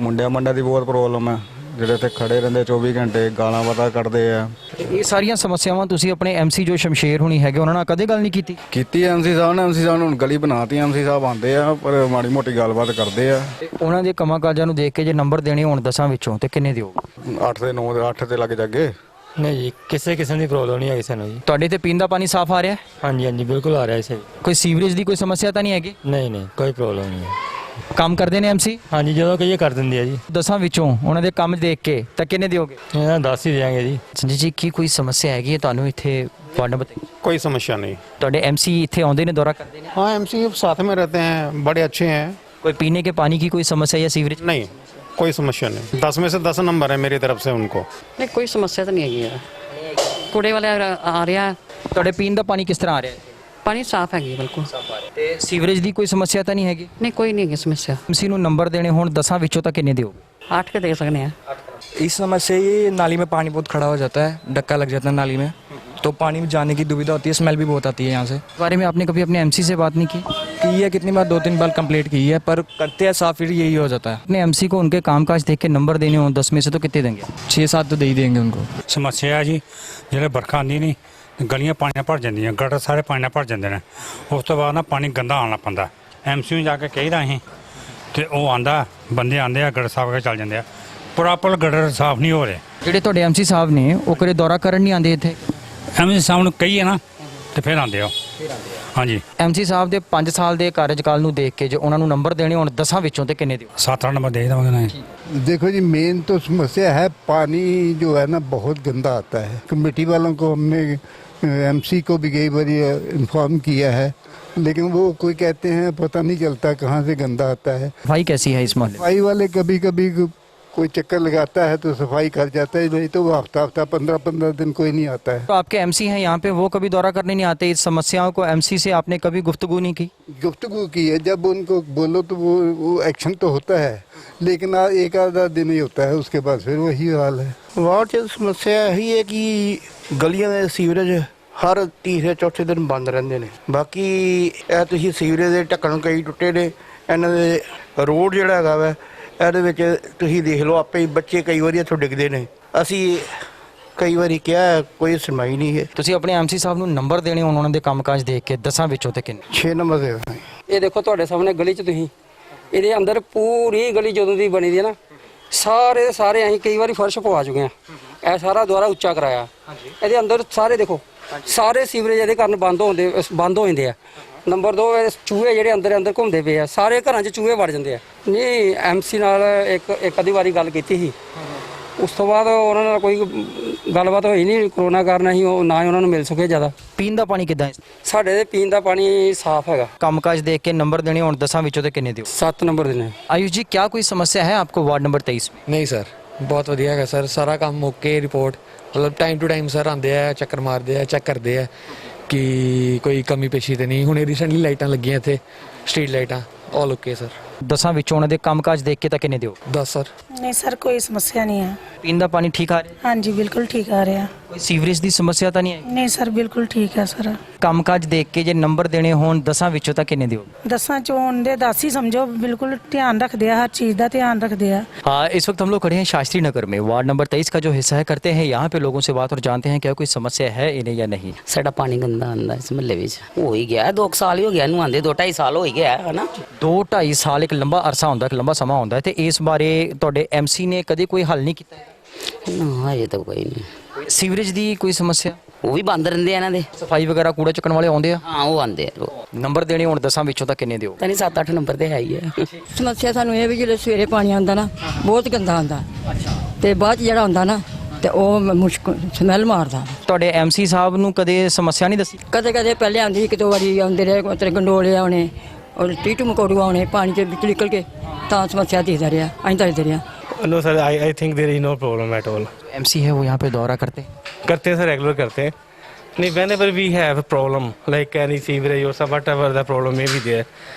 Speaker 13: ਮੁੰਡਿਆਂ ਦੀ ਬਹੁਤ ਪ੍ਰੋਬਲਮ ਹੈ, ਜਿਹੜੇ ਇੱਥੇ ਖੜੇ ਰਹਿੰਦੇ 24 ਘੰਟੇ, ਗਾਲਾਂ ਵਾਲਾ ਕੱਢਦੇ ਆ।
Speaker 1: ਇਹ ਸਾਰੀਆਂ ਸਮੱਸਿਆਵਾਂ ਤੁਸੀਂ ਆਪਣੇ ਐਮਸੀ ਜੋ ਸ਼ਮਸ਼ੇਰ ਹੁਣੀ ਹੈਗੇ ਉਹਨਾਂ ਨਾਲ ਕਦੇ ਗੱਲ ਨਹੀਂ ਕੀਤੀ?
Speaker 13: ਐਮਸੀ ਸਾਹਿਬ ਨੇ ਹੁਣ ਗਲੀ ਬਣਾਤੀ, ਐਮਸੀ ਸਾਹਿਬ ਆਉਂਦੇ ਆ ਪਰ ਮਾੜੀ ਮੋਟੀ ਗੱਲਬਾਤ ਕਰਦੇ ਆ।
Speaker 1: ਉਹਨਾਂ ਦੇ ਕੰਮਾਂ ਕਾਜਾਂ ਨੂੰ ਦੇਖ ਕੇ ਜੇ ਨੰਬਰ ਦੇਣੇ ਹੋਣ 10 ਵਿੱਚੋਂ ਤੇ ਕਿੰਨੇ ਦਿਓ?
Speaker 13: 8 ਤੇ 9 8 ਤੇ ਲੱਗ ਜਾਗੇ।
Speaker 9: ਨਹੀਂ ਜੀ, ਕਿਸੇ ਕਿਸਮ ਦੀ ਪ੍ਰੋਬਲਮ ਨਹੀਂ ਆਈ ਸਾਨੂੰ ਜੀ।
Speaker 1: ਤੁਹਾਡੇ ਤੇ ਪੀਣ ਦਾ ਪਾਣੀ ਸਾਫ਼ ਆ ਰਿਹਾ ਹੈ?
Speaker 9: ਹਾਂਜੀ ਬਿਲਕੁਲ ਆ ਰਿਹਾ ਇਸੇ।
Speaker 1: ਕੋਈ ਸੀਵਰੇਜ ਦੀ ਕੋਈ ਸਮੱਸਿਆ ਤਾਂ ਨਹੀਂ ਹੈਗੀ?
Speaker 9: ਨਹੀਂ ਕੋਈ ਪ੍ਰੋਬਲਮ ਨਹੀਂ ਹੈ।
Speaker 1: ਕੰਮ ਕਰਦੇ ਨੇ ਐਮਸੀ?
Speaker 9: ਹਾਂਜੀ ਜਦੋਂ ਕਹੀਏ ਕਰ ਦਿੰਦੇ ਆ ਜੀ।
Speaker 1: 10 ਵਿੱਚੋਂ ਉਹਨਾਂ ਦੇ ਕੰਮ ਦੇਖ ਕੇ ਤਾਂ ਕਿੰਨੇ ਦਿਓਗੇ?
Speaker 9: ਇਹਨਾਂ 10 ਹੀ ਦੇਾਂਗੇ ਜੀ।
Speaker 1: ਸੰਜੇ ਜੀ ਕੀ ਕੋਈ ਸਮੱਸਿਆ ਹੈਗੀ ਹੈ ਤੁਹਾਨੂੰ ਇੱਥੇ वार्ड नंबर 23?
Speaker 14: कोई समस्या नहीं।
Speaker 1: ਤੁਹਾਡੇ ਐਮਸੀ ਇੱਥੇ ਆਉਂਦੇ ਨੇ ਦੌਰਾ ਕਰਦੇ ਨੇ?
Speaker 14: हाँ एमसी साथ में रहते हैं, बड़े अच्छे हैं।
Speaker 1: कोई पीने के पानी की कोई समस्या या सीवरेज?
Speaker 14: नहीं कोई समस्या नहीं। 10 में से 10 नंबर है मेरी तरफ से उनको।
Speaker 4: ਨਹੀਂ ਕੋਈ ਸਮੱਸਿਆ ਤਾਂ ਨਹੀਂ ਹੈਗੀ ਯਾਰ। ਕੂੜੇ ਵਾਲੇ ਆ ਰਿਹਾ,
Speaker 1: ਤੁਹਾਡੇ ਪੀਣ ਦਾ ਪਾਣੀ ਕਿਸ ਤਰ੍ਹਾਂ ਆ ਰਿਹਾ ਹੈ?
Speaker 4: ਪਾਣੀ ਸਾਫ਼ ਹੈਗੀ ਬਿਲਕੁਲ।
Speaker 1: ਤੇ ਸੀਵਰੇਜ ਦੀ ਕੋਈ ਸਮੱਸਿਆ ਤਾਂ ਨਹੀਂ ਹੈਗੀ?
Speaker 4: ਨਹੀਂ ਕੋਈ ਨਹੀਂ ਹੈਗੀ ਸਮੱਸਿਆ।
Speaker 1: ਐਮਸੀ ਨੂੰ ਨੰਬਰ ਦੇਣੇ ਹੋਣ 10 ਵਿੱਚੋਂ ਤਾਂ ਕਿੰਨੇ ਦਿਓਗੇ?
Speaker 4: 8 के दे सकते हैं।
Speaker 9: इस समस्या ये नाली में पानी बहुत खड़ा हो जाता है, डक्का लग जाता है नाली में, तो पानी में जाने की दुविधा होती है, स्मेल भी बहुत आती है यहाँ से।
Speaker 1: इस बारे में आपने कभी अपने एमसी से बात नहीं
Speaker 9: की है कितनी बार, 2-3 बार कंप्लेंट की है, पर करते हैं साफ फिर यही हो जाता है।
Speaker 1: अपने एमसी को उनके कामकाज देख के नंबर देने हों 10 में से तो कितने देंगे?
Speaker 9: 6-7 तो दे ही देंगे उनको।
Speaker 15: ਸਮੱਸਿਆ ਜੀ ਜਿਹੜੇ ਬਰਖਾ ਆਉਂਦੀ ਨਹੀਂ, ਗਲੀਆਂ ਪਾਣੀ ਭਰ ਜਾਂਦੀਆਂ, ਗਟਰ ਸਾਰੇ ਪਾਣੀ ਨਾਲ ਭਰ ਜਾਂਦੇ ਨੇ। ਉਸ ਤੋਂ ਬਾਅਦ ਨਾ ਪਾਣੀ ਗੰਦਾ ਆਉਣ ਲੱਗ ਪੈਂਦਾ। ਐਮਸੀ ਨੂੰ ਜਾ ਕੇ ਕਹੀਦਾ ਅਸੀਂ, ਤੇ ਉਹ ਆਂਦਾ, ਬੰਦੇ ਆਂਦੇ ਆ ਗਟਰ ਸਾਫ਼ ਕਰਕੇ ਚੱਲ ਜਾਂਦੇ ਆ। ਪ੍ਰੋਪਰ ਗਟਰ ਸਾਫ਼ ਨਹੀਂ ਹੋ ਰਹੇ।
Speaker 1: ਜਿਹੜੇ ਤੁਹਾਡੇ ਐਮਸੀ ਸਾਹਿਬ ਨੇ ਉਹ ਕਦੇ ਦੌਰਾ ਕਰਨ ਨਹੀਂ ਆਉਂਦੇ ਇੱਥੇ?
Speaker 15: ਐਮਸੀ ਸਾਹਿਬ ਨੂੰ ਕਹੀਏ ਨਾ ਤੇ ਫਿਰ ਆਉਂਦੇ ਆ। ਹਾਂਜੀ
Speaker 1: ਐਮਸੀ ਸਾਹਿਬ ਦੇ 5 ਸਾਲ ਦੇ ਕਾਰਜਕਾਲ ਨੂੰ ਦੇਖ ਕੇ ਜੇ ਉਹਨਾਂ ਨੂੰ ਨੰਬਰ ਦੇਣੇ ਹੋਣ 10 ਵਿੱਚੋਂ ਤੇ कितने ਦਿਓ?
Speaker 15: 7-8 नंबर दे देंगे ना।
Speaker 13: देखो जी, मेन तो समस्या है पानी जो है ना बहुत गंदा आता है। कमेटी वालों को हमने एमसी को भी कई बार इन्फॉर्म किया है, लेकिन वो कोई कहते हैं पता नहीं चलता कहाँ से गंदा आता है।
Speaker 1: सफाई कैसी है इस मामले?
Speaker 13: सफाई वाले कभी कभी कोई चक्कर लगाता है तो सफाई कर जाता है, नहीं तो वो हफ्ता 15 दिन कोई नहीं आता है।
Speaker 1: तो आपके एमसी हैं यहाँ पे, वो कभी दौरा करने नहीं आते? इस समस्याओं को एमसी से आपने कभी गुफ्तगू नहीं की?
Speaker 13: गुफ्तगू की है, जब उनको बोलो तो वो एक्शन तो होता है, लेकिन एक आधा दिन ही होता है, उसके बाद फिर वही हाल है।
Speaker 5: ਵਾਰਡ 'ਚ ਸਮੱਸਿਆ ਇਹੀ ਹੈ ਕਿ ਗਲੀਆਂ ਦੇ ਸੀਵਰੇਜ ਹਰ ਤੀਸਰੇ ਚੌਥੇ ਦਿਨ ਬੰਦ ਰਹਿੰਦੇ ਨੇ। ਬਾਕੀ ਇਹ ਤੁਸੀਂ ਸੀਵਰੇਜ ਦੇ ਢੱਕਣ ਕਈ ਟੁੱਟੇ ਨੇ, ਇਹਨਾਂ ਦੇ ਰੋਡ ਜਿਹੜਾ ਹੈਗਾ ਵਾ ਇਹਦੇ ਵਿੱਚ ਤੁਸੀਂ ਦੇਖ ਲਓ ਆਪੇ ਹੀ, ਬੱਚੇ ਕਈ ਵਾਰੀ ਇੱਥੋਂ ਡਿੱਗਦੇ ਨੇ। ਅਸੀਂ ਕਈ ਵਾਰੀ ਕਿਹਾ ਕੋਈ ਸੁਣਵਾਈ ਨਹੀਂ ਹੈ।
Speaker 1: ਤੁਸੀਂ ਆਪਣੇ ਐਮਸੀ ਸਾਹਿਬ ਨੂੰ ਨੰਬਰ ਦੇਣੇ ਹੋਣ ਉਹਨਾਂ ਦੇ ਕੰਮਕਾਜ ਦੇਖ ਕੇ 10 ਵਿੱਚੋਂ ਤੇ ਕਿੰਨੇ?
Speaker 5: 6 ਨੰਬਰ ਦੇ।
Speaker 4: ਇਹ ਦੇਖੋ ਤੁਹਾਡੇ ਸਾਹਮਣੇ ਗਲੀ 'ਚ ਤੁਸੀਂ, ਇਹਦੇ ਅੰਦਰ ਪੂਰੀ ਗਲੀ ਜਦੋਂ ਦੀ ਬਣੀ ਦੀ ਹੈ ਨਾ, ਸਾਰੇ ਅਸੀਂ ਕਈ ਵਾਰੀ ਫਰਸ਼ ਪਵਾ ਚੁੱਕੇ ਆ। ਇਹ ਸਾਰਾ ਦੁਆਰਾ ਉੱਚਾ ਕਰਾਇਆ। ਇਹਦੇ ਅੰਦਰ ਸਾਰੇ ਦੇਖੋ, ਸਾਰੇ ਸੀਵਰੇਜ ਇਹਦੇ ਕਾਰਨ ਬੰਦ ਹੋ ਜਾਂਦੇ ਆ। ਨੰਬਰ 2 ਚੂਹੇ ਜਿਹੜੇ ਅੰਦਰ ਘੁੰਮਦੇ ਪਏ ਆ, ਸਾਰੇ ਘਰਾਂ 'ਚ ਚੂਹੇ ਵੜ ਜਾਂਦੇ ਆ। ਨਹੀਂ ਐਮਸੀ ਨਾਲ ਇੱਕ ਅੱਧੀ ਵਾਰੀ ਗੱਲ ਕੀਤੀ ਸੀ, ਉਸ ਤੋਂ ਬਾਅਦ ਉਹਨਾਂ ਨਾਲ ਕੋਈ ਗੱਲਬਾਤ ਹੋਈ ਨਹੀਂ। ਕਰੋਨਾ ਕਾਰਨ ਅਸੀਂ ਨਾ ਹੀ ਉਹਨਾਂ ਨੂੰ ਮਿਲ ਸਕੇ ਜ਼ਿਆਦਾ।
Speaker 1: ਪੀਣ ਦਾ ਪਾਣੀ ਕਿੱਦਾਂ ਹੈ?
Speaker 4: ਸਾਡੇ ਦੇ ਪੀਣ ਦਾ ਪਾਣੀ ਸਾਫ਼ ਹੈਗਾ।
Speaker 1: ਕੰਮਕਾਜ ਦੇਖ ਕੇ ਨੰबर ਦੇਣੇ ਹੋਣ 10 ਵਿੱਚੋਂ ਤੇ ਕਿੰਨੇ ਦਿਓ?
Speaker 4: 7 ਨੰबर देने।
Speaker 1: आयुष जी, क्या कोई समस्या है आपको वार्ड नंबर 23 में?
Speaker 9: नहीं सर, बहुत ਵਧੀਆ ਹੈਗਾ ਸਰ, ਸਾਰਾ ਕੰਮ ਓਕੇ, ਰਿਪੋਰਟ ਮਤਲਬ ਟਾਈਮ ਟੂ ਟਾਈਮ ਸਰ ਆਉਂਦੇ ਆ, ਚੱਕਰ ਮਾਰਦੇ ਆ, ਚੈੱਕ ਕਰਦੇ ਆ ਕਿ ਕੋਈ ਕਮੀ ਪੇਸ਼ੀ ਤੇ ਨਹੀਂ। ਹੁਣੇ ਰੀਸੈਂਟਲੀ ਲਾਈਟਾਂ ਲੱਗੀਆਂ ਇੱਥੇ, ਸਟਰੀਟ ਲਾਈਟਾਂ, ਆਲ ਓਕੇ ਸਰ।
Speaker 1: 10 ਵਿੱਚੋਂ ਉਹਨਾਂ ਦੇ ਕੰਮਕਾਜ ਦੇਖ ਕੇ ਤਾਂ ਕਿੰਨੇ ਦਿਓ?
Speaker 9: 10 ਸਰ।
Speaker 11: ਨਹੀਂ ਸਰ ਕੋਈ ਸਮੱਸਿਆ ਨਹੀਂ ਹੈ।
Speaker 1: ਪੀਣ ਦਾ ਪਾਣੀ ਠੀਕ ਆ ਰਿਹਾ?
Speaker 11: ਹਾਂਜੀ ਬਿਲਕੁਲ ਠੀਕ ਆ ਰਿਹਾ।
Speaker 1: ਕੋਈ ਸੀਵਰੇਜ ਦੀ ਸਮੱਸਿਆ ਤਾਂ ਨਹੀਂ ਹੈ?
Speaker 11: ਨਹੀਂ ਸਰ ਬਿਲਕੁਲ ਠੀਕ ਹੈ ਸਰ।
Speaker 1: ਕੰਮਕਾਜ ਦੇਖ ਕੇ ਜੇ ਨੰਬਰ ਦੇਣੇ ਹੋਣ 10 ਵਿੱਚੋਂ ਤਾਂ ਕਿੰਨੇ ਦਿਓ?
Speaker 11: 10 ਚੋਂ ਦੇ 10 ही समझो, बिल्कुल ध्यान रखते हैं, हर चीज़ का ध्यान रखते हैं।
Speaker 1: हाँ, इस वक्त हम लोग खड़े हैं शास्त्री नगर में, वार्ड नंबर 23 का जो हिस्सा है, करते हैं यहाँ पे लोगों से बात और जानते हैं क्या कोई समस्या है इन्हें या नहीं।
Speaker 12: ਸਾਡਾ ਪਾਣੀ ਗੰਦਾ ਆਉਂਦਾ ਇਸ ਮਹੱਲੇ ਵਿੱਚ, ਹੋ ਹੀ ਗਿਆ 2 ਸਾਲ ਹੀ ਹੋ ਗਿਆ ਇਹਨੂੰ ਆਂਦੇ, 2-2.5 ਸਾਲ ਹੋ ਹੀ ਗਿਆ ਹੈ ਨਾ।
Speaker 1: 2-2.5 ਸਾਲ ਇੱਕ ਲੰਬਾ ਅਰਸਾ ਹੁੰਦਾ, ਇੱਕ ਲੰਬਾ ਸਮਾਂ ਹੁੰਦਾ ਹੈ, ਤੇ ਇਸ ਬਾਰੇ ਤੁਹਾਡੇ ਐਮਸੀ ਨੇ ਕਦੇ ਕੋਈ ਹੱਲ ਨਹੀਂ ਕੀਤਾ?
Speaker 12: ਨਾ ਹਜੇ ਤਾਂ ਕੋਈ ਨਹੀਂ।
Speaker 1: ਸੀਵਰੇਜ ਦੀ ਕੋਈ ਸਮੱਸਿਆ?
Speaker 12: ਉਹ ਵੀ ਬੰਦ ਰਹਿੰਦੇ ਆ ਇਹਨਾਂ ਦੇ।
Speaker 1: ਸਫਾਈ ਵਗੈਰਾ ਕੂੜਾ ਚੁੱਕਣ ਵਾਲੇ ਆਉਂਦੇ ਆ?
Speaker 12: ਹਾਂ ਉਹ ਆਉਂਦੇ ਆ।
Speaker 1: ਨੰਬਰ ਦੇਣੇ ਹੋਣ 10 ਵਿੱਚੋਂ ਤਾਂ ਕਿੰਨੇ ਦਿਓ?
Speaker 12: ਤਾਂ ਨਹੀਂ 7-8 ਨੰਬਰ ਤੇ ਹੈ ਹੀ ਹੈ।
Speaker 11: ਸਮੱਸਿਆ ਸਾਨੂੰ ਇਹ ਵੀ ਜਦੋਂ ਸਵੇਰੇ ਪਾਣੀ ਆਉਂਦਾ ਨਾ ਬਹੁਤ ਗੰਦਾ ਆਉਂਦਾ, ਤੇ ਬਾਅਦ 'ਚ ਜਿਹੜਾ ਆਉਂਦਾ ਨਾ ਤੇ ਉਹ ਮੁਸ਼ਕਲ ਸਮੈਲ ਮਾਰਦਾ।
Speaker 1: ਤੁਹਾਡੇ ਐਮਸੀ ਸਾਹਿਬ ਨੂੰ ਕਦੇ ਸਮੱਸਿਆ ਨਹੀਂ ਦੱਸੀ?
Speaker 11: ਕਦੇ ਪਹਿਲੇ ਆਉਂਦੀ ਸੀ, 1-2 ਵਾਰੀ ਆਉਂਦੇ ਰਹੇ, ਗੰਡੋਲੇ ਆਉਣੇ ਔਰ ਟੀਟੂ ਮਕੌੜੂ ਆਉਣੇ ਪਾਣੀ 'ਚ ਵਿੱਚ ਨਿਕਲ ਕੇ,
Speaker 4: ਤਾਂ ਸਮੱਸਿਆ ਦੇਖਦਾ ਰਿਹਾ, ਅਸੀਂ ਦੱਸਦੇ ਰਿਹਾ।
Speaker 14: No sir, I think there is no problem at all.
Speaker 1: MC है वो यहाँ पे दौरा करते
Speaker 14: करते हैं सर, रेगुलर करते हैं। नहीं, whenever we have problem like any sewerage और सब whatever the problem may be there,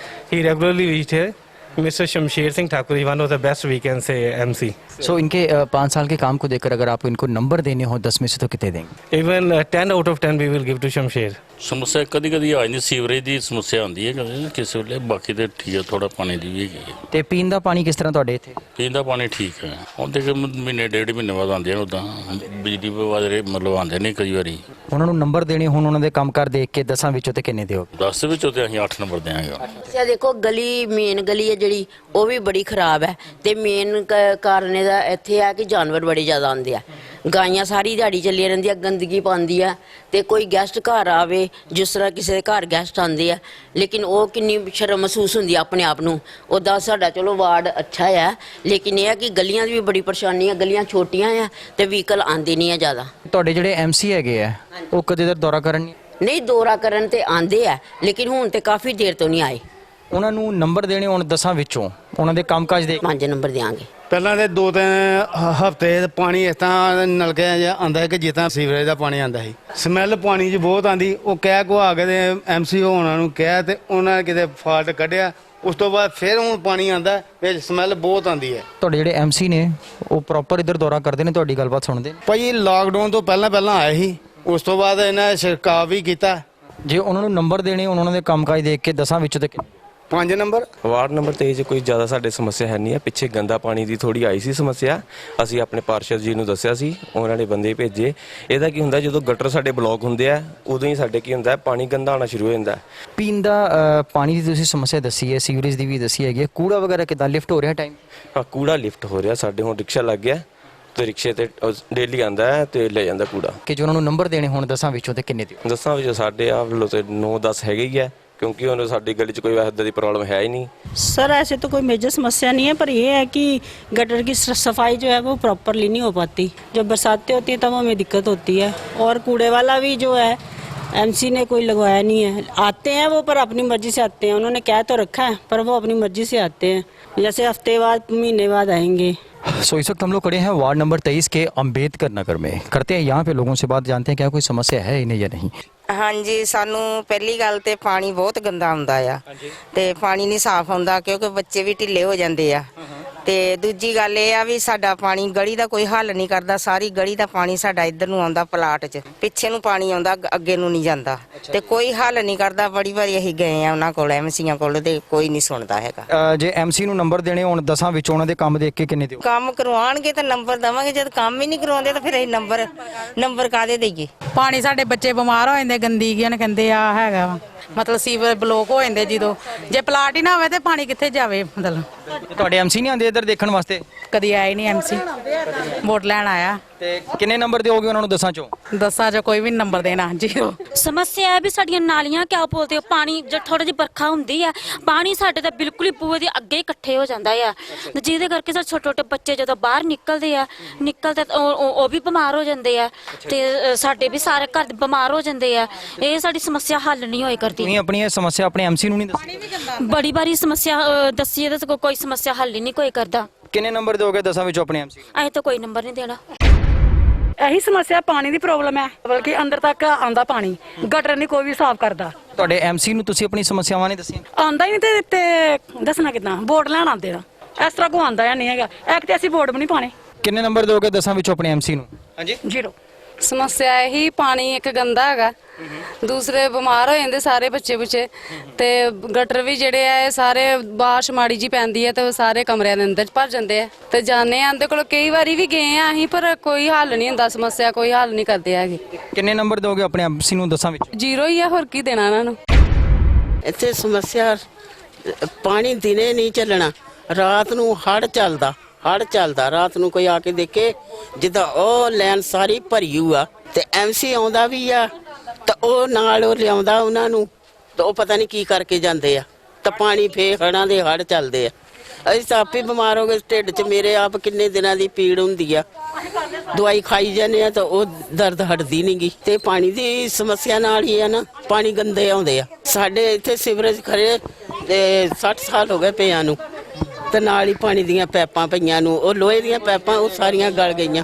Speaker 14: he regularly visit here. Mister Shamsher Singh Thakur is one of the best we can say MC.
Speaker 1: So इनके 5 साल के काम को देखकर अगर आपको इनको नंबर देने हो 10 में से तो कितने देंगे?
Speaker 14: Even 10 out of 10 we will give to Shamsher.
Speaker 16: ਸਮੱਸਿਆ ਕਦੀ ਕਦੀ ਆ ਜਾਂਦੀ, ਸੀਵਰੇਜ ਦੀ ਸਮੱਸਿਆ ਆਉਂਦੀ ਹੈ ਕਦੇ ਕਿਸੇ ਵੇਲੇ, ਬਾਕੀ ਤੇ ਠੀਕ ਹੈ, ਥੋੜਾ ਪਾਣੀ ਦੀ ਵੀ ਹੈਗੀ ਹੈ।
Speaker 1: ਤੇ ਪੀਣ ਦਾ ਪਾਣੀ ਕਿਸ ਤਰ੍ਹਾਂ ਤੁਹਾਡੇ ਇੱਥੇ?
Speaker 16: ਪੀਣ ਦਾ ਪਾਣੀ ਠੀਕ ਹੈ, ਹੁਣ ਤੇ ਮਹੀਨੇ ਡੇਢ ਮਹੀਨੇ ਬਾਅਦ ਆਉਂਦੇ ਨੇ, ਉੱਦਾਂ ਬਿਜਲੀ ਵਿਭਾਗ ਦੇ ਮਤਲਬ ਆਉਂਦੇ ਨੇ ਕਈ ਵਾਰੀ।
Speaker 1: ਉਹਨਾਂ ਨੂੰ ਨੰਬਰ ਦੇਣੇ ਹੁਣ ਉਹਨਾਂ ਦੇ ਕੰਮਕਾਰ ਦੇਖ ਕੇ 10 ਵਿੱਚੋਂ ਤੇ ਕਿੰਨੇ ਦਿਓਗੇ?
Speaker 16: 10 ਵਿੱਚੋਂ ਤੇ ਅਸੀਂ 8 ਨੰਬਰ ਦਿਆਂਗੇ।
Speaker 17: ਅੱਛਾ ਦੇਖੋ, ਗਲੀ ਮੇਨ ਗਲੀ ਹੈ ਜਿਹੜੀ ਉਹ ਵੀ ਬੜੀ ਖਰਾਬ ਹੈ, ਤੇ ਮੇਨ ਕਾਰਨ ਇਹਦਾ ਇੱਥੇ ਆ ਕਿ ਜਾਨਵਰ ਬੜੇ ਜ਼ਿਆਦਾ ਆਉਂਦੇ ਆ, ਗਾਈਆਂ ਸਾਰੀ ਦਿਹਾੜੀ ਚੱਲੀਆਂ ਰਹਿੰਦੀਆਂ, ਗੰਦਗੀ ਪਾਉਂਦੀ ਆ, ਤੇ ਕੋਈ ਗੈਸਟ ਘਰ ਆਵੇ, ਜਿਸ ਤਰ੍ਹਾਂ ਕਿਸੇ ਦੇ ਘਰ ਗੈਸਟ ਆਉਂਦੇ ਆ, ਲੇਕਿਨ ਉਹ ਕਿੰਨੀ ਸ਼ਰਮ ਮਹਿਸੂਸ ਹੁੰਦੀ ਆ ਆਪਣੇ ਆਪ ਨੂੰ। ਉੱਦਾਂ ਸਾਡਾ ਚਲੋ ਵਾਰਡ ਅੱਛਾ ਆ, ਲੇਕਿਨ ਇਹ ਆ ਕਿ ਗਲੀਆਂ ਦੀ ਵੀ ਬੜੀ ਪਰੇਸ਼ਾਨੀ ਆ, ਗਲੀਆਂ ਛੋਟੀਆਂ ਆ ਤੇ ਵਹੀਕਲ ਆਉਂਦੇ ਨਹੀਂ ਆ ਜ਼ਿਆਦਾ।
Speaker 1: ਤੁਹਾਡੇ ਜਿਹੜੇ ਐਮਸੀ ਹੈਗੇ ਆ ਉਹ ਕਦੇ ਦਰ ਦੌਰਾ ਕਰਨ
Speaker 17: ਨਹੀਂ, ਦੌਰਾ ਕਰਨ ਤੇ ਆਉਂਦੇ ਆ, ਲੇਕਿਨ ਹੁਣ ਤੇ ਕਾਫੀ ਦੇਰ ਤੋਂ ਨਹੀਂ ਆਏ।
Speaker 1: ਉਹਨਾਂ ਨੂੰ ਨੰਬਰ ਦੇਣੇ ਹੁਣ 10 ਵਿੱਚੋਂ ਉਹਨਾਂ ਦੇ ਕੰਮਕਾਜ ਦੇ
Speaker 17: 5 ਨੰਬਰ ਦਿਆਂਗੇ।
Speaker 14: ਪਹਿਲਾਂ ਦੇ 2-3 ਹਫ਼ਤੇ ਪਾਣੀ ਇਸ ਤਰ੍ਹਾਂ ਨਲਕੇ ਆਉਂਦਾ ਹੈ ਕਿ ਜਿਸ ਤਰ੍ਹਾਂ ਸੀਵਰੇਜ ਦਾ ਪਾਣੀ ਆਉਂਦਾ ਸੀ, ਸਮੈਲ ਪਾਣੀ 'ਚ ਬਹੁਤ ਆਉਂਦੀ। ਉਹ ਕਹਿ ਕੋ ਆ ਕੇ ਤੇ ਐਮਸੀ ਹੋਣਾ ਨੂੰ ਕਿਹਾ ਤੇ ਉਹਨਾਂ ਨੇ ਕਿਤੇ ਫਾਲਟ ਕੱਢਿਆ, ਉਸ ਤੋਂ ਬਾਅਦ ਫਿਰ ਹੁਣ ਪਾਣੀ ਆਉਂਦਾ, ਵਿੱਚ ਸਮੈਲ ਬਹੁਤ ਆਉਂਦੀ ਹੈ।
Speaker 1: ਤੁਹਾਡੇ ਜਿਹੜੇ ਐਮਸੀ ਨੇ ਉਹ ਪ੍ਰੋਪਰ ਇੱਧਰ ਦੌਰਾ ਕਰਦੇ ਨੇ, ਤੁਹਾਡੀ ਗੱਲਬਾਤ ਸੁਣਦੇ ਨੇ?
Speaker 14: ਭਾਈ ਲਾਕਡਾਊਨ ਤੋਂ ਪਹਿਲਾਂ ਆਏ ਸੀ, ਉਸ ਤੋਂ ਬਾਅਦ ਇਹਨਾਂ ਛਿੜਕਾਅ ਵੀ ਕੀਤਾ।
Speaker 1: ਜੇ ਉਹਨਾਂ ਨੂੰ ਨੰਬਰ ਦੇਣੇ ਹੁਣ ਉਹਨਾਂ ਦੇ ਕੰਮਕਾਜ ਦੇਖ ਕੇ 10 ਵਿੱਚੋਂ ਤੇ
Speaker 14: 5 ਨੰਬਰ।
Speaker 18: ਵਾਰਡ ਨੰਬਰ 23 'ਚ ਕੋਈ ਜ਼ਿਆਦਾ ਸਾਡੇ ਸਮੱਸਿਆ ਹੈ ਨਹੀਂ ਹੈ। ਪਿੱਛੇ ਗੰਦਾ ਪਾਣੀ ਦੀ ਥੋੜੀ ਆਈ ਸੀ ਸਮੱਸਿਆ, ਅਸੀਂ ਆਪਣੇ ਪਾਰਸ਼ਦ ਜੀ ਨੂੰ ਦੱਸਿਆ ਸੀ, ਉਹਨਾਂ ਨੇ ਬੰਦੇ ਭੇਜੇ। ਇਹਦਾ ਕੀ ਹੁੰਦਾ, ਜਦੋਂ ਗਟਰ ਸਾਡੇ ਬਲੌਕ ਹੁੰਦੇ ਆ ਉਦੋਂ ਹੀ ਸਾਡੇ ਕੀ ਹੁੰਦਾ, ਪਾਣੀ ਗੰਦਾ ਆਉਣਾ ਸ਼ੁਰੂ ਹੋ ਜਾਂਦਾ।
Speaker 1: ਪੀਣ ਦਾ ਪਾਣੀ ਦੀ ਤੁਸੀਂ ਸਮੱਸਿਆ ਦੱਸੀ ਹੈ, ਸੀਵਰੇਜ ਦੀ ਵੀ ਦੱਸੀ ਹੈਗੀ, ਕੂੜਾ ਵਗੈਰਾ ਕਿੱਦਾਂ ਲਿਫਟ ਹੋ ਰਿਹਾ ਟਾਈਮ?
Speaker 18: ਹਾਂ, ਕੂੜਾ ਲਿਫਟ ਹੋ ਰਿਹਾ, ਸਾਡੇ ਹੁਣ ਰਿਕਸ਼ਾ ਲੱਗ ਗਿਆ ਤੇ ਰਿਕਸ਼ੇ ਤੇ ਡੇਲੀ ਆਉਂਦਾ ਹੈ ਤੇ ਲੈ ਜਾਂਦਾ ਕੂੜਾ।
Speaker 1: ਕਿ ਜੋ ਉਹਨਾਂ ਨੂੰ ਨੰਬਰ ਦੇਣੇ ਹੁਣ 10 ਵਿੱਚੋਂ ਤੇ ਕਿੰਨੇ ਦਿਓ?
Speaker 18: 10 ਵਿੱਚੋਂ ਸਾਡੇ ਆਹ ਵੱਲੋਂ ਤੇ 9-10 ਹੈਗੇ ਹੀ ਹੈ, क्योंकि उन्हें साड़ी गली च कोई वैसे की प्रॉब्लम है ही नहीं।
Speaker 11: सर ऐसे तो कोई मेजर समस्या नहीं है, पर ये है कि गटर की सफाई जो है वो प्रॉपरली नहीं हो पाती। जब बरसातें होती है तब हमें दिक्कत होती है, और कूड़े वाला भी जो है एमसी ने कोई लगवाया नहीं है। आते हैं वो पर अपनी मर्जी से आते हैं, उन्होंने कह तो रखा है पर वो अपनी मर्जी से आते हैं, जैसे हफ्ते बाद महीने बाद आएंगे।
Speaker 1: सो इस वक्त हम लोग खड़े हैं वार्ड नंबर 23 के अंबेडकर नगर में, करते हैं यहाँ पे लोगों से बात, जानते हैं क्या कोई समस्या है इन्हें या नहीं।
Speaker 6: ਹਾਂਜੀ, ਸਾਨੂੰ ਪਹਿਲੀ ਗੱਲ ਤੇ ਪਾਣੀ ਬਹੁਤ ਗੰਦਾ ਆਉਂਦਾ ਆ, ਤੇ ਪਾਣੀ ਨਹੀਂ ਸਾਫ਼ ਹੁੰਦਾ ਕਿਉਂਕਿ ਬੱਚੇ ਵੀ ਢਿੱਲੇ ਹੋ ਜਾਂਦੇ ਆ। ਤੇ ਦੂਜੀ ਗੱਲ ਇਹ ਆ ਵੀ ਸਾਡਾ ਪਾਣੀ ਗਲੀ ਦਾ ਕੋਈ ਹੱਲ ਨਹੀਂ ਕਰਦਾ, ਸਾਰੀ ਗਲੀ ਦਾ ਪਾਣੀ ਸਾਡਾ ਇੱਧਰ ਨੂੰ ਆਉਂਦਾ ਪਲਾਟ 'ਚ, ਪਿੱਛੇ ਨੂੰ ਪਾਣੀ ਆਉਂਦਾ, ਅੱਗੇ ਨੂੰ ਨਹੀਂ ਜਾਂਦਾ, ਤੇ ਕੋਈ ਹੱਲ ਨਹੀਂ ਕਰਦਾ। ਬੜੀ ਵਾਰੀ ਅਸੀਂ ਗਏ ਆ ਉਹਨਾਂ ਕੋਲ, ਐਮਸੀਆਂ ਕੋਲ, ਤੇ ਕੋਈ ਨਹੀਂ ਸੁਣਦਾ ਹੈਗਾ।
Speaker 1: ਜੇ ਐਮਸੀ ਨੂੰ ਨੰਬਰ ਦੇਣੇ ਹੁਣ 10 ਵਿੱਚੋਂ ਉਹਨਾਂ ਦੇ ਕੰਮ ਦੇਖ ਕੇ ਕਿੰਨੇ ਦਿਓ?
Speaker 6: ਕੰਮ ਕਰਵਾਉਣਗੇ ਤਾਂ ਨੰਬਰ ਦੇਵਾਂਗੇ, ਜਦ ਕੰਮ ਹੀ ਨਹੀਂ ਕਰਵਾਉਂਦੇ ਤਾਂ ਫਿਰ ਅਸੀਂ ਨੰਬਰ ਕਾਹਦੇ ਦੇਈਏ?
Speaker 3: ਪਾਣੀ ਸਾਡੇ ਬੱਚੇ ਬਿਮਾਰ ਹੋ ਜਾਂਦੇ, ਗੰਦਗੀ ਨੇ ਕਹਿੰਦੇ ਆ ਹੈਗਾ ਵਾ, ਮਤਲਬ ਸੀਵਰ ਬਲੋਕ ਹੋ ਜਾਂਦੇ, ਜਦੋਂ ਜੇ ਪਲਾਟ ਹੀ ਨਾ ਹੋਵੇ ਤੇ ਪਾਣੀ ਕਿੱਥੇ ਜਾਵੇ? ਮਤਲਬ
Speaker 1: ਤੁਹਾਡੇ ਐਮਸੀ ਨਹੀਂ ਆਉਂਦੇ ਇੱਧਰ ਦੇਖਣ ਵਾਸਤੇ?
Speaker 3: ਕਦੀ ਆਏ ਨਹੀਂ ਐਮਸੀ, ਵੋਟ ਲੈਣ ਆਇਆ।
Speaker 1: ਤੇ ਕਿੰਨੇ ਨੰਬਰ ਦਿਓਗੇ ਉਹਨਾਂ ਨੂੰ 10 ਚੋਂ?
Speaker 3: 10 ਚ ਕੋਈ ਵੀ ਨੰਬਰ ਦੇਣਾ, 0।
Speaker 7: ਸਮੱਸਿਆ ਹੈ ਵੀ ਸਾਡੀਆਂ ਨਾਲੀਆਂ ਕਿਆ ਬੋਲਦੇ ਹੋ, ਪਾਣੀ ਜਦ ਥੋੜੀ ਜਿਹੀ ਬਰਖਾ ਹੁੰਦੀ ਹੈ, ਪਾਣੀ ਸਾਡੇ ਤਾਂ ਬਿਲਕੁਲ ਹੀ ਬੂਹੇ ਦੇ ਅੱਗੇ ਇਕੱਠੇ ਹੋ ਜਾਂਦਾ ਆ, ਜਿਹਦੇ ਕਰਕੇ ਸਾਡੇ ਛੋਟੇ ਛੋਟੇ ਬੱਚੇ ਜਦੋਂ ਬਾਹਰ ਨਿਕਲਦੇ ਉਹ ਵੀ ਬਿਮਾਰ ਹੋ ਜਾਂਦੇ ਆ, ਤੇ ਸਾਡੇ ਵੀ ਸਾਰੇ ਘਰ ਬਿਮਾਰ ਹੋ ਜਾਂਦੇ ਆ। ਇਹ ਸਾਡੀ ਸਮੱਸਿਆ ਹੱਲ ਨਹੀਂ ਹੋਈ ਕਰਦੀ।
Speaker 1: ਤੁਸੀਂ ਆਪਣੀ ਇਹ ਸਮੱਸਿਆ ਆਪਣੇ ਐਮਸੀ ਨੂੰ ਨਹੀਂ ਦੱਸੀ?
Speaker 7: ਬੜੀ ਵਾਰੀ ਸਮੱਸਿਆ ਦੱਸੀ ਹੈ ਤਾਂ ਕੋਈ ਸਮੱਸਿਆ ਹੱਲ ਹੀ ਨਹੀਂ ਕੋਈ ਕਰਦਾ।
Speaker 1: ਕਿੰਨੇ ਨੰਬਰ ਦਿਓਗੇ 10 ਵਿੱਚੋਂ ਆਪਣੇ ਐਮਸੀ?
Speaker 7: ਐ ਤਾਂ ਕੋਈ ਨੰਬਰ ਨਹੀਂ ਦੇਣਾ।
Speaker 11: ਇਹੀ ਸਮੱਸਿਆ ਪਾਣੀ ਦੀ ਪ੍ਰੋਬਲਮ ਹੈ, ਬਲਕਿ ਅੰਦਰ ਤੱਕ ਆਉਂਦਾ ਪਾਣੀ, ਗਟਰ ਨਹੀਂ ਕੋਈ ਵੀ ਸਾਫ਼ ਕਰਦਾ।
Speaker 1: ਤੁਹਾਡੇ ਐਮਸੀ ਨੂੰ ਤੁਸੀਂ ਆਪਣੀ ਸਮੱਸਿਆਵਾਂ ਨਹੀਂ ਦੱਸੀਆਂ?
Speaker 11: ਆਉਂਦਾ ਹੀ ਨਹੀਂ ਤੇ ਦੱਸਣਾ ਕਿੱਦਾਂ? ਵੋਟ ਲੈਣ ਆਉਂਦੇ ਦਾ ਇਸ ਤਰ੍ਹਾਂ ਕੋ ਆਉਂਦਾ ਨਹੀਂ ਹੈਗਾ, ਇੱਕ ਤੇ ਅਸੀਂ ਵੋਟ ਵੀ ਨਹੀਂ ਪਾਣੇ।
Speaker 1: ਕਿੰਨੇ ਨੰਬਰ ਦਿਓਗੇ 10 ਵਿੱਚੋਂ ਆਪਣੇ ਐਮਸੀ ਨੂੰ? ਹਾਂਜੀ,
Speaker 11: 0।
Speaker 12: ਸਮੱਸਿਆ ਇਹੀ ਪਾਣੀ ਇੱਕ ਗੰਦਾ ਹੈਗਾ, ਦੂਸਰੇ ਬਿਮਾਰ ਹੋ ਜਾਂਦੇ ਸਾਰੇ ਬੱਚੇ ਬੁੱਚੇ, ਤੇ ਗਟਰ ਵੀ ਜਿਹੜੇ ਆ ਇਹ ਸਾਰੇ ਬਾਰਿਸ਼ ਮਾੜੀ ਜੀ ਪੈਂਦੀ ਹੈ ਤੇ ਸਾਰੇ ਕਮਰਿਆਂ ਦੇ ਅੰਦਰ ਭਰ ਜਾਂਦੇ ਆ, ਤੇ ਜਾਣੇ ਆਂਦੇ ਕੋਲ ਕਈ ਵਾਰੀ ਵੀ ਗਏ ਆ ਅਸੀਂ, ਪਰ ਕੋਈ ਹੱਲ ਨਹੀਂ ਹੁੰਦਾ, ਸਮੱਸਿਆ ਕੋਈ ਹੱਲ ਨਹੀਂ ਕਰਦੇ ਹੈਗੇ।
Speaker 1: ਕਿੰਨੇ ਨੰਬਰ ਦਿਓਗੇ ਆਪਣੇ ਐਮਸੀ ਨੂੰ 10 ਵਿੱਚੋਂ?
Speaker 12: 0 ਹੀ ਆ, ਹੋਰ ਕੀ ਦੇਣਾ ਇਹਨਾਂ ਨੂੰ।
Speaker 6: ਇੱਥੇ ਸਮੱਸਿਆ ਪਾਣੀ ਦਿਨੇ ਨਹੀਂ ਚੱਲਣਾ, ਰਾਤ ਨੂੰ ਹੜ੍ਹ ਚੱਲਦਾ ਰਾਤ ਨੂੰ ਕੋਈ ਆ ਕੇ ਦੇਖੇ ਜਿੱਦਾਂ ਉਹ ਲੈਣ ਸਾਰੀ ਭਰੀ ਹੋਈ ਆ, ਤੇ ਐਮਸੀ ਆਉਂਦਾ ਵੀ ਆ ਤਾਂ ਉਹ ਨਾਲ ਉਹ ਲਿਆਉਂਦਾ ਉਹਨਾਂ ਨੂੰ, ਤਾਂ ਉਹ ਪਤਾ ਨਹੀਂ ਕੀ ਕਰਕੇ ਜਾਂਦੇ ਆ, ਤਾਂ ਪਾਣੀ ਫੇਰ ਹੜ੍ਹਾਂ ਦੇ ਹੜ੍ਹ ਚੱਲਦੇ ਆ। ਅਸੀਂ ਤਾਂ ਆਪੇ ਬਿਮਾਰ ਹੋ ਗਏ, ਢਿੱਡ 'ਚ ਮੇਰੇ ਆਪ ਕਿੰਨੇ ਦਿਨਾਂ ਦੀ ਪੀੜ ਹੁੰਦੀ ਆ, ਦਵਾਈ ਖਾਈ ਜਾਂਦੇ ਆ ਤਾਂ ਉਹ ਦਰਦ ਹਟਦੀ ਨਹੀਂ ਗੀ। ਤੇ ਪਾਣੀ ਦੀ ਸਮੱਸਿਆ ਨਾਲ ਹੀ ਆ ਨਾ, ਪਾਣੀ ਗੰਦੇ ਆਉਂਦੇ ਆ। ਸਾਡੇ ਇੱਥੇ ਸੀਵਰੇਜ ਖਰੇ ਤੇ 60 ਸਾਲ ਹੋ ਗਏ ਪਿਆਂ ਨੂੰ,
Speaker 12: ਤੇ ਨਾਲ ਹੀ ਪਾਣੀ ਦੀਆਂ ਪੈਪਾਂ ਪਈਆਂ ਨੂੰ, ਉਹ ਲੋਹੇ ਦੀਆਂ ਪੈਪਾਂ ਉਹ ਸਾਰੀਆਂ ਗਲ ਗਈਆਂ।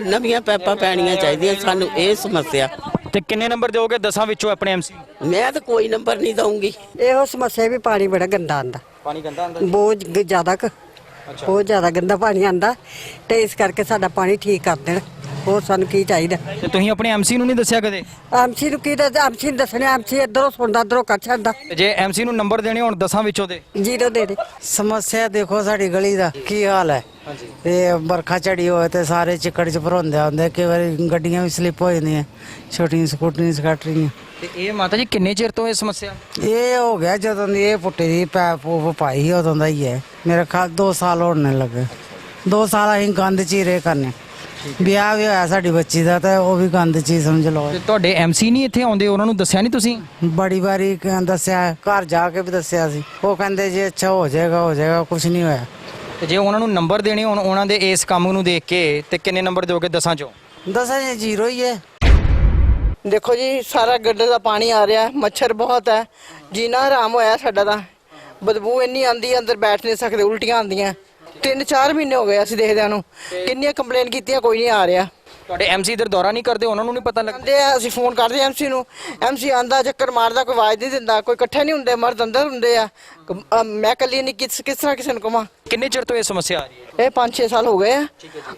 Speaker 12: ਨਵੀਆਂ ਪੈਪਾਂ ਪੈਣੀਆਂ ਚਾਹੀਦੀਆਂ ਸਾਨੂੰ, ਇਹ ਸਮੱਸਿਆ।
Speaker 1: ਤੇ ਕਿੰਨੇ ਨੰਬਰ ਦਿਓਗੇ 10 ਵਿੱਚੋਂ ਆਪਣੇ ਐਮਸੀ?
Speaker 12: ਮੈਂ ਤਾਂ ਕੋਈ ਨੰਬਰ ਨਹੀਂ ਦਊਂਗੀ।
Speaker 19: ਇਹੋ ਸਮੱਸਿਆ ਵੀ ਪਾਣੀ ਬੜਾ ਗੰਦਾ ਆਂਦਾ,
Speaker 1: ਪਾਣੀ ਗੰਦਾ ਆਂਦਾ
Speaker 19: ਬਹੁਤ ਜ਼ਿਆਦਾ ਬਹੁਤ ਜ਼ਿਆਦਾ ਗੰਦਾ ਪਾਣੀ ਆਂਦਾ, ਤੇ ਇਸ ਕਰਕੇ ਸਾਡਾ ਪਾਣੀ ਠੀਕ ਕਰ ਦੇਣ। ਹੋਰ ਸਾਨੂੰ ਕੀ ਚਾਹੀਦਾ?
Speaker 1: ਤੇ ਤੁਸੀਂ ਆਪਣੇ ਐਮਸੀ ਨੂੰ ਨਹੀਂ ਦੱਸਿਆ ਕਦੇ?
Speaker 19: ਐਮਸੀ ਨੂੰ ਕੀ ਦੱਸ, ਐਮਸੀ ਨੂੰ ਦੱਸਣਾ, ਐਮਸੀ ਇੱਧਰੋਂ ਸੁਣਦਾ ਇੱਧਰੋਂ ਕੱਢ ਛੱਡਦਾ।
Speaker 1: ਤੇ ਜੇ ਐਮਸੀ ਨੂੰ ਨੰਬਰ ਦੇਣੇ ਹੋਣ 10 ਵਿੱਚੋਂ ਦੇ?
Speaker 19: 0 ਦੇ ਦੇ।
Speaker 20: ਸਮੱਸਿਆ ਦੇਖੋ ਸਾਡੀ ਗਲੀ ਦਾ ਕੀ ਹਾਲ ਹੈ। ਇਹ ਬਰਖਾ ਝੜੀ ਹੋਏ ਤੇ ਸਾਰੇ ਚਿੱਕੜ ਚ ਭਰੋਂਦੇ ਆਉਂਦੇ, ਕਈ ਵਾਰੀ ਗੱਡੀਆਂ ਵੀ ਸਲਿੱਪ ਹੋ ਜਾਂਦੀਆਂ, ਛੋਟੀਆਂ ਸਕੂਟਰੀਆਂ ਸਕਟਰੀਆਂ।
Speaker 1: ਤੇ ਇਹ ਮਾਤਾ ਜੀ ਕਿੰਨੇ ਚਿਰ ਤੋਂ ਇਹ ਸਮੱਸਿਆ?
Speaker 20: ਇਹ ਹੋ ਗਿਆ ਜਦੋਂ ਦੀ ਇਹ ਪੁੱਟੀ ਦੀ ਪੈਪ ਪੂਪ ਪਾਈ ਉਦੋਂ ਦਾ ਹੀ ਹੈ। ਮੇਰੇ ਖਿਆਲ 2 ਸਾਲ ਹੋਣੇ ਲੱਗੇ। 2 ਸਾਲ ਅਸੀਂ ਗੰਦ ਚ ਹੀ ਰਹੇ ਕਰਨੇ। ਵਿਆਹ ਵੀ ਹੋਇਆ ਸਾਡੀ ਬੱਚੀ ਦਾ, ਤੇ ਉਹ ਵੀ ਗੰਦ ਚ ਹੀ ਸਮਝ ਲਓ।
Speaker 1: ਤੇ ਤੁਹਾਡੇ ਐਮਸੀ ਨਹੀਂ ਇੱਥੇ ਆਉਂਦੇ, ਉਹਨਾਂ ਨੂੰ ਦੱਸਿਆ ਨਹੀਂ ਤੁਸੀਂ?
Speaker 20: ਬੜੀ ਵਾਰੀ ਦੱਸਿਆ, ਘਰ ਜਾ ਕੇ ਵੀ ਦੱਸਿਆ ਸੀ। ਉਹ ਕਹਿੰਦੇ ਜੀ ਅੱਛਾ ਹੋ ਜਾਏਗਾ, ਕੁਝ ਨਹੀਂ ਹੋਇਆ।
Speaker 1: ਤੇ ਜੇ ਉਹਨਾਂ ਨੂੰ ਨੰਬਰ ਦੇਣੇ ਹੋਣ ਉਹਨਾਂ ਦੇ ਇਸ ਕੰਮ ਨੂੰ ਦੇਖ ਕੇ, ਤੇ ਕਿੰਨੇ ਨੰਬਰ ਦਿਓਗੇ 10 ਚੋਂ?
Speaker 20: 10 0 ਹੀ ਹੈ।
Speaker 6: ਦੇਖੋ ਜੀ, ਸਾਰਾ ਗੱਡੇ ਦਾ ਪਾਣੀ ਆ ਰਿਹਾ, ਮੱਛਰ ਬਹੁਤ ਹੈ, ਜੀਣਾ ਹਰਾਮ ਹੋਇਆ ਸਾਡਾ ਤਾਂ। ਬਦਬੂ ਇੰਨੀ ਆਂਦੀ, ਅੰਦਰ ਬੈਠ ਨਹੀਂ ਸਕਦੇ, ਉਲਟੀਆਂ ਆਉਂਦੀਆਂ। 3-4 ਮਹੀਨੇ ਹੋ ਗਏ ਅਸੀਂ ਦੇਖਦਿਆਂ ਨੂੰ, ਕਿੰਨੀਆਂ ਕੰਪਲੇਨ ਕੀਤੀਆਂ, ਕੋਈ ਨਹੀਂ ਆ ਰਿਹਾ।
Speaker 1: ਤੁਹਾਡੇ ਐਮਸੀ ਇਧਰ ਦੌਰਾ ਨਹੀਂ ਕਰਦੇ, ਉਹਨਾਂ ਨੂੰ ਨਹੀਂ ਪਤਾ ਲੱਗਦਾ?
Speaker 6: ਅਸੀਂ ਫੋਨ ਕਰਦੇ ਐਮਸੀ ਨੂੰ, ਐਮਸੀ ਆਂਦਾ, ਚੱਕਰ ਮਾਰਦਾ, ਕੋਈ ਆਵਾਜ਼ ਨਹੀਂ ਦਿੰਦਾ, ਕੋਈ ਇਕੱਠੇ ਨਹੀਂ ਹੁੰਦੇ, ਮਰਦ ਅੰਦਰ ਹੁੰਦੇ ਆ। ਮੈਂ ਇਕੱਲੀ ਨਹੀਂ, ਕਿਸ ਤਰ੍ਹਾਂ ਕਿਸੇ ਨੂੰ ਕਹਾਂ?
Speaker 1: ਕਿੰਨੇ ਚਿਰ ਤੋਂ ਇਹ ਸਮੱਸਿਆ ਆ ਰਹੀ ਹੈ?
Speaker 6: ਇਹ 5-6 ਸਾਲ ਹੋ ਗਏ ਆ।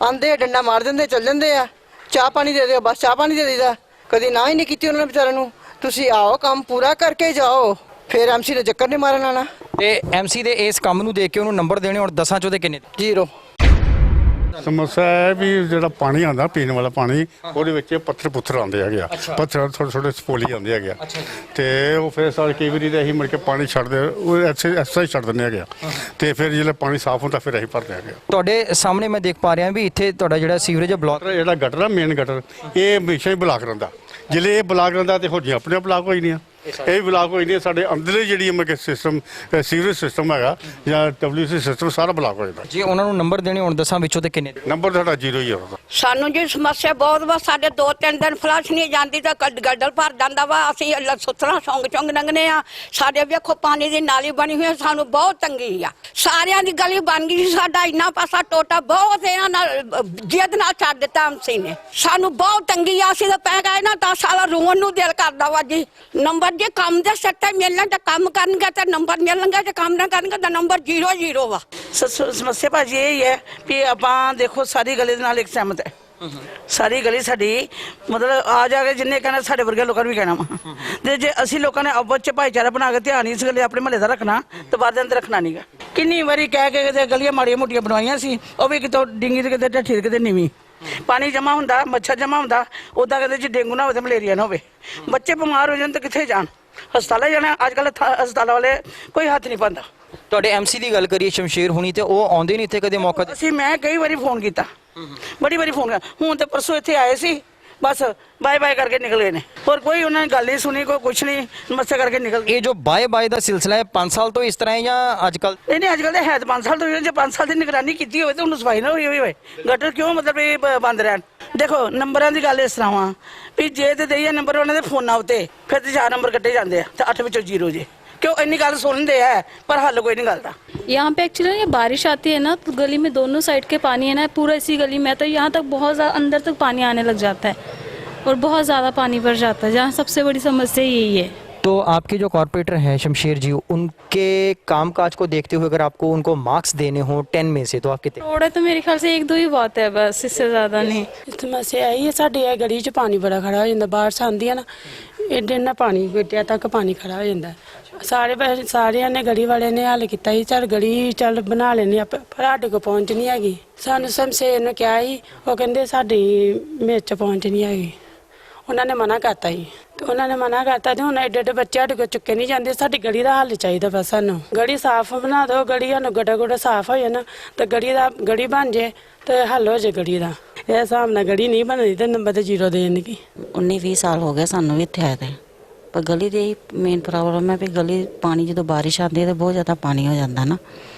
Speaker 6: ਆਂਦੇ ਡੰਡਾ ਮਾਰ ਦਿੰਦੇ, ਚੱਲ ਜਾਂਦੇ ਆ। ਚਾਹ ਪਾਣੀ ਦੇ ਦਿਓ, ਬਸ ਚਾਹ ਪਾਣੀ ਦੇ ਦੇਈਦਾ। ਕਦੀ ਨਾ ਹੀ ਨਹੀਂ ਕੀਤੀ ਉਹਨਾਂ ਨੇ ਵਿਚਾਰਿਆਂ ਨੂੰ। ਤੁਸੀਂ ਆਓ, ਕੰਮ ਪੂਰਾ ਕਰਕੇ ਜਾਓ, ਫਿਰ ਐਮਸੀ ਨੇ ਚੱਕਰ ਨਹੀਂ ਮਾਰਨ ਆਣਾ।
Speaker 1: ਤੇ ਐਮਸੀ ਦੇ ਇਸ ਕੰਮ ਨੂੰ ਦੇਖ ਕੇ ਉਹਨੂੰ ਨੰਬਰ ਦੇਣੇ ਹੁਣ 10 ਚੋਂ ਦੇ ਕਿੰਨੇ?
Speaker 6: 0।
Speaker 21: ਸਮੱਸਿਆ ਹੈ ਵੀ ਜਿਹੜਾ ਪਾਣੀ ਆਉਂਦਾ, ਪੀਣ ਵਾਲਾ ਪਾਣੀ, ਉਹਦੇ ਵਿੱਚ ਪੱਥਰ ਪੁੱਥਰ ਆਉਂਦੇ ਹੈਗੇ ਆ। ਪੱਥਰ ਥੋੜ੍ਹੇ ਥੋੜ੍ਹੇ ਸਪੋਲੀ ਆਉਂਦੇ ਹੈਗੇ ਆ। ਤੇ ਉਹ ਫਿਰ ਸਾਰੇ ਕਈ ਵਾਰੀ ਤਾਂ ਅਸੀਂ ਮੁੜ ਕੇ ਪਾਣੀ ਛੱਡਦੇ, ਉਹ ਐਸਾ ਹੀ ਛੱਡ ਦਿੰਦੇ ਹੈਗੇ ਆ। ਤੇ ਫਿਰ ਜਦੋਂ ਪਾਣੀ ਸਾਫ਼ ਹੁੰਦਾ ਫਿਰ ਅਸੀਂ ਭਰਦੇ ਹੈਗੇ ਆ।
Speaker 1: ਤੁਹਾਡੇ ਸਾਹਮਣੇ ਮੈਂ ਦੇਖ ਪਾ ਰਿਹਾ ਵੀ ਇੱਥੇ ਤੁਹਾਡਾ ਜਿਹੜਾ ਸੀਵਰੇਜ ਬਲਾਕ,
Speaker 21: ਜਿਹੜਾ ਗਟਰ ਆ, ਮੇਨ ਗਟਰ, ਇਹ ਹਮੇਸ਼ਾ ਹੀ ਬਲਾਕ ਰਹਿੰਦਾ। ਜਿਲੇ ਇਹ ਬਲਾਕ ਰਹਿੰਦਾ ਤੇ ਹੋਦੀਆਂ ਆਪਣੇ ਬਲਾਕ ਹੋਈ ਨਹੀਂ ਆ। ਇਹ ਵੀ ਬਲਾਕ ਹੋਈ ਨਹੀਂ, ਸਾਡੇ ਅੰਦਰਲੇ ਜਿਹੜੀ ਮਤਲਬ ਸਿਸਟਮ, ਸੀਵਰੇਜ ਸਿਸਟਮ ਹੈਗਾ ਜਾਂ WC ਸਿਸਟਮ, ਸਾਰਾ ਬਲਾਕ ਹੋ ਜਾਂਦਾ।
Speaker 1: ਜੇ ਉਹਨਾਂ ਨੂੰ ਨੰਬਰ ਦੇਣੇ ਹੋਣ 10 ਵਿੱਚੋਂ ਤੇ ਕਿੰਨੇ?
Speaker 21: ਨੰਬਰ ਸਾਡਾ 0 ਹੀ ਆ।
Speaker 22: ਸਾਨੂੰ ਜੀ ਸਮੱਸਿਆ ਬਹੁਤ ਵਾ। ਸਾਡੇ 2-3 ਦਿਨ ਫਲਸ਼ ਨਹੀਂ ਜਾਂਦੀ ਤਾਂ ਗੱਡਲ ਭਰ ਜਾਂਦਾ ਵਾ। ਅਸੀਂ ਸੁਥਰਾ ਚੌਂਗ ਲੰਘਨੇ ਆ, ਸਾਡੇ ਵੇਖੋ ਪਾਣੀ ਦੀ ਨਾਲੀ ਬਣੀ ਹੋਈ, ਸਾਨੂੰ ਬਹੁਤ ਤੰਗੀ ਆ। ਸਾਰਿਆਂ ਦੀ ਗਲੀ ਬਣ ਗਈ, ਸਾਡਾ ਇੰਨਾ ਪਾਸਾ ਟੋਟਾ ਬਹੁਤ ਇਹਨਾਂ ਨਾਲ ਜਿੱਦ ਨਾਲ ਛੱਡ ਦਿੱਤਾ ਐਮਸੀ ਨੇ। ਸਾਨੂੰ ਬਹੁਤ ਤੰਗੀ ਆ, ਅਸੀਂ ਤਾਂ ਪੈ ਗਏ ਨਾ 10 ਸਾਲ, ਰੋਣ ਨੂੰ ਦਿਲ ਕਰਦਾ ਵਾ ਜੀ। ਨੰਬਰ ਜੇ ਕੰਮ ਦੇ ਸੱਟੇ ਮਿਲਣਾ ਤਾਂ ਕੰਮ ਕਰਨਗੇ ਤਾਂ ਨੰਬਰ ਮਿਲਣਗੇ, ਜੇ ਕੰਮ ਨਾ ਕਰਨਗੇ ਤਾਂ ਨੰਬਰ 0 ਵਾ।
Speaker 23: ਸਮੱਸਿਆ ਭਾਜੀ ਇਹ ਹੈ ਵੀ ਆਪਾਂ ਦੇਖੋ ਸਾਰੀ ਗਲੀ ਦੇ ਨਾਲ ਇੱਕ ਸਹਿਮਤ ਹੈ। ਸਾਰੀ ਗਲੀ ਸਾਡੀ ਮਤਲਬ ਆ ਜਾ ਕੇ ਜਿੰਨੇ ਕਹਿਣਾ ਸਾਡੇ ਵਰਗੇ ਲੋਕਾਂ ਨੂੰ ਵੀ ਕਹਿਣਾ ਵਾ। ਤੇ ਜੇ ਅਸੀਂ ਲੋਕਾਂ ਨੇ ਆਪਸ ਚ ਭਾਈਚਾਰਾ ਬਣਾ ਕੇ ਧਿਆਨ ਇਸ ਗੱਲੇ ਆਪਣੇ ਮਹੱਲੇ ਦਾ ਰੱਖਣਾ ਤੇ ਬਾਅਦ ਦੇ ਅੰਦਰ ਰੱਖਣਾ ਨਹੀਂਗਾ। ਕਿੰਨੀ ਵਾਰੀ ਕਹਿ ਕੇ ਗਲੀਆਂ ਮਾੜੀਆਂ ਮੋਟੀਆਂ ਬਣਵਾਈਆਂ ਸੀ, ਉਹ ਵੀ ਕਿਤੋਂ ਡਿੰਗੀ ਤੇ ਕਿਤੇ ਢੱਠੀ ਕਿਤੇ ਨੀਵੀਂ। ਪਾਣੀ ਜਮਾ ਹੁੰਦਾ, ਮੱਛਰ ਜਮਾ ਹੁੰਦਾ, ਉੱਦਾਂ ਕਹਿੰਦੇ ਜੀ ਡੇਂਗੂ ਨਾ ਹੋਵੇ ਤੇ ਮਲੇਰੀਆ ਨਾ ਹੋਵੇ। ਬੱਚੇ ਬਿਮਾਰ ਹੋ ਜਾਣ ਤਾਂ ਕਿੱਥੇ ਜਾਣ? ਹਸਪਤਾਲਾਂ ਜਾਣਾ, ਅੱਜ ਕੱਲ੍ਹ ਹਸਪਤਾਲਾਂ ਵਾਲੇ ਕੋਈ ਹੱਥ ਨਹੀਂ ਪਾਉਂਦਾ।
Speaker 1: ਤੁਹਾਡੇ ਐਮਸੀ ਦੀ ਗੱਲ ਕਰੀਏ ਸ਼ਮਸ਼ੇਰ ਹੁਣੀ, ਤੇ ਉਹ ਆਉਂਦੇ ਨਹੀਂ ਇੱਥੇ ਕਦੇ ਮੌਕਾ?
Speaker 23: ਮੈਂ ਕਈ ਵਾਰੀ ਫੋਨ ਕੀਤਾ, ਬੜੀ ਵਾਰੀ ਫੋਨ ਕੀਤਾ। ਹੁਣ ਤੇ ਪਰਸੋਂ ਇੱਥੇ ਆਏ ਸੀ, ਬਸ ਬਾਏ ਬਾਏ ਕਰਕੇ ਨਿਕਲ ਗਏ ਨੇ। ਹੋਰ ਕੋਈ ਉਹਨਾਂ ਨੇ ਗੱਲ ਨਹੀਂ ਸੁਣੀ, ਕੋਈ ਕੁਛ ਨਹੀਂ, ਨਮਸਤੇ ਕਰਕੇ ਨਿਕਲ ਗਏ।
Speaker 1: ਇਹ ਜੋ ਬਾਏ ਬਾਏ ਦਾ ਸਿਲਸਿਲਾ ਹੈ 5 ਸਾਲ ਤੋਂ ਇਸ ਤਰ੍ਹਾਂ ਹੈ ਜਾਂ ਅੱਜ ਕੱਲ?
Speaker 23: ਨਹੀਂ ਅੱਜ ਕੱਲ ਤਾਂ ਹੈ 5 ਸਾਲ ਤੋਂ। ਜੇ 5 ਸਾਲ ਦੀ ਨਿਗਰਾਨੀ ਕੀਤੀ ਹੋਵੇ ਤਾਂ ਉਹਨੂੰ ਸਫਾਈ ਨਾ ਹੋਈ ਹੋਵੇ। ਗਟਰ ਕਿਉਂ ਮਤਲਬ ਇਹ ਬੰਦ ਰਹਿਣ? ਦੇਖੋ ਨੰਬਰਾਂ ਦੀ ਗੱਲ ਇਸ ਤਰ੍ਹਾਂ ਵਾ ਵੀ ਜੇ ਤੇ ਦਈਏ ਨੰਬਰ ਉਹਨਾਂ ਦੇ ਫੋਨਾਂ ਉੱਤੇ, ਫਿਰ ਤੇ 4 ਨੰਬਰ ਕੱਟੇ ਜਾਂਦੇ ਆ ਤੇ 8 ਵਿੱਚੋਂ 0 ਜੇ। क्यों इतनी गल सुनते हैं पर हल कोई नहीं गलता।
Speaker 24: यहाँ पे एक्चुअली ये बारिश आती है ना तो गली में दोनों साइड के पानी है ना, पूरा इसी गली में तो यहाँ तक बहुत ज़्यादा अंदर तक पानी आने लग जाता है और बहुत ज़्यादा पानी भर जाता है। जहाँ सबसे बड़ी समस्या यही है।
Speaker 1: तो आपके जो कॉर्पोरेटर हैं शमशेर जी, उनके कामकाज को देखते हुए अगर आपको उनको मार्क्स देने हो 10 में से तो आप कितने?
Speaker 24: थोड़ा तो मेरे ख्याल से 1-2 ही बहुत है बस, इससे ज़्यादा नहीं।
Speaker 11: समस्या यही है साड़ी गली च पानी बड़ा खड़ा हो जाता, बारिश आती है ना एडे ना पानी गोटिया तक पानी खड़ा हो जाता है। सारे ने गली वाले ने हल किया ही चल गली चल बना लेने पर साढ़े को पहुँच नहीं हैगी। सानू शमशेर ने कहा ही, वो कहते साड़ी मेरे च पहुँच नहीं हैगी। उन्होंने मना करता ही, तो उन्होंने मना करता तो हम एडे एडे बच्चे साढ़े को चुके नहीं जाते। साड़ी गली का हल चाहिए बस सानू, गली साफ बना दो, गली सानू गड्ढा गुड्ढा साफ हो जाए ना तो गली बन जाए तो हल हो जाए गली का। इस हिसाब नाल गली नहीं बनती तो नंबर तो 0 देंगे।
Speaker 17: 19-20 साल हो गए सानू भी इत्थे आए थे, पर गली की मेन प्रॉब्लम है भी गली पानी जो बारिश आती है तो बहुत ज़्यादा पानी हो जाता ना,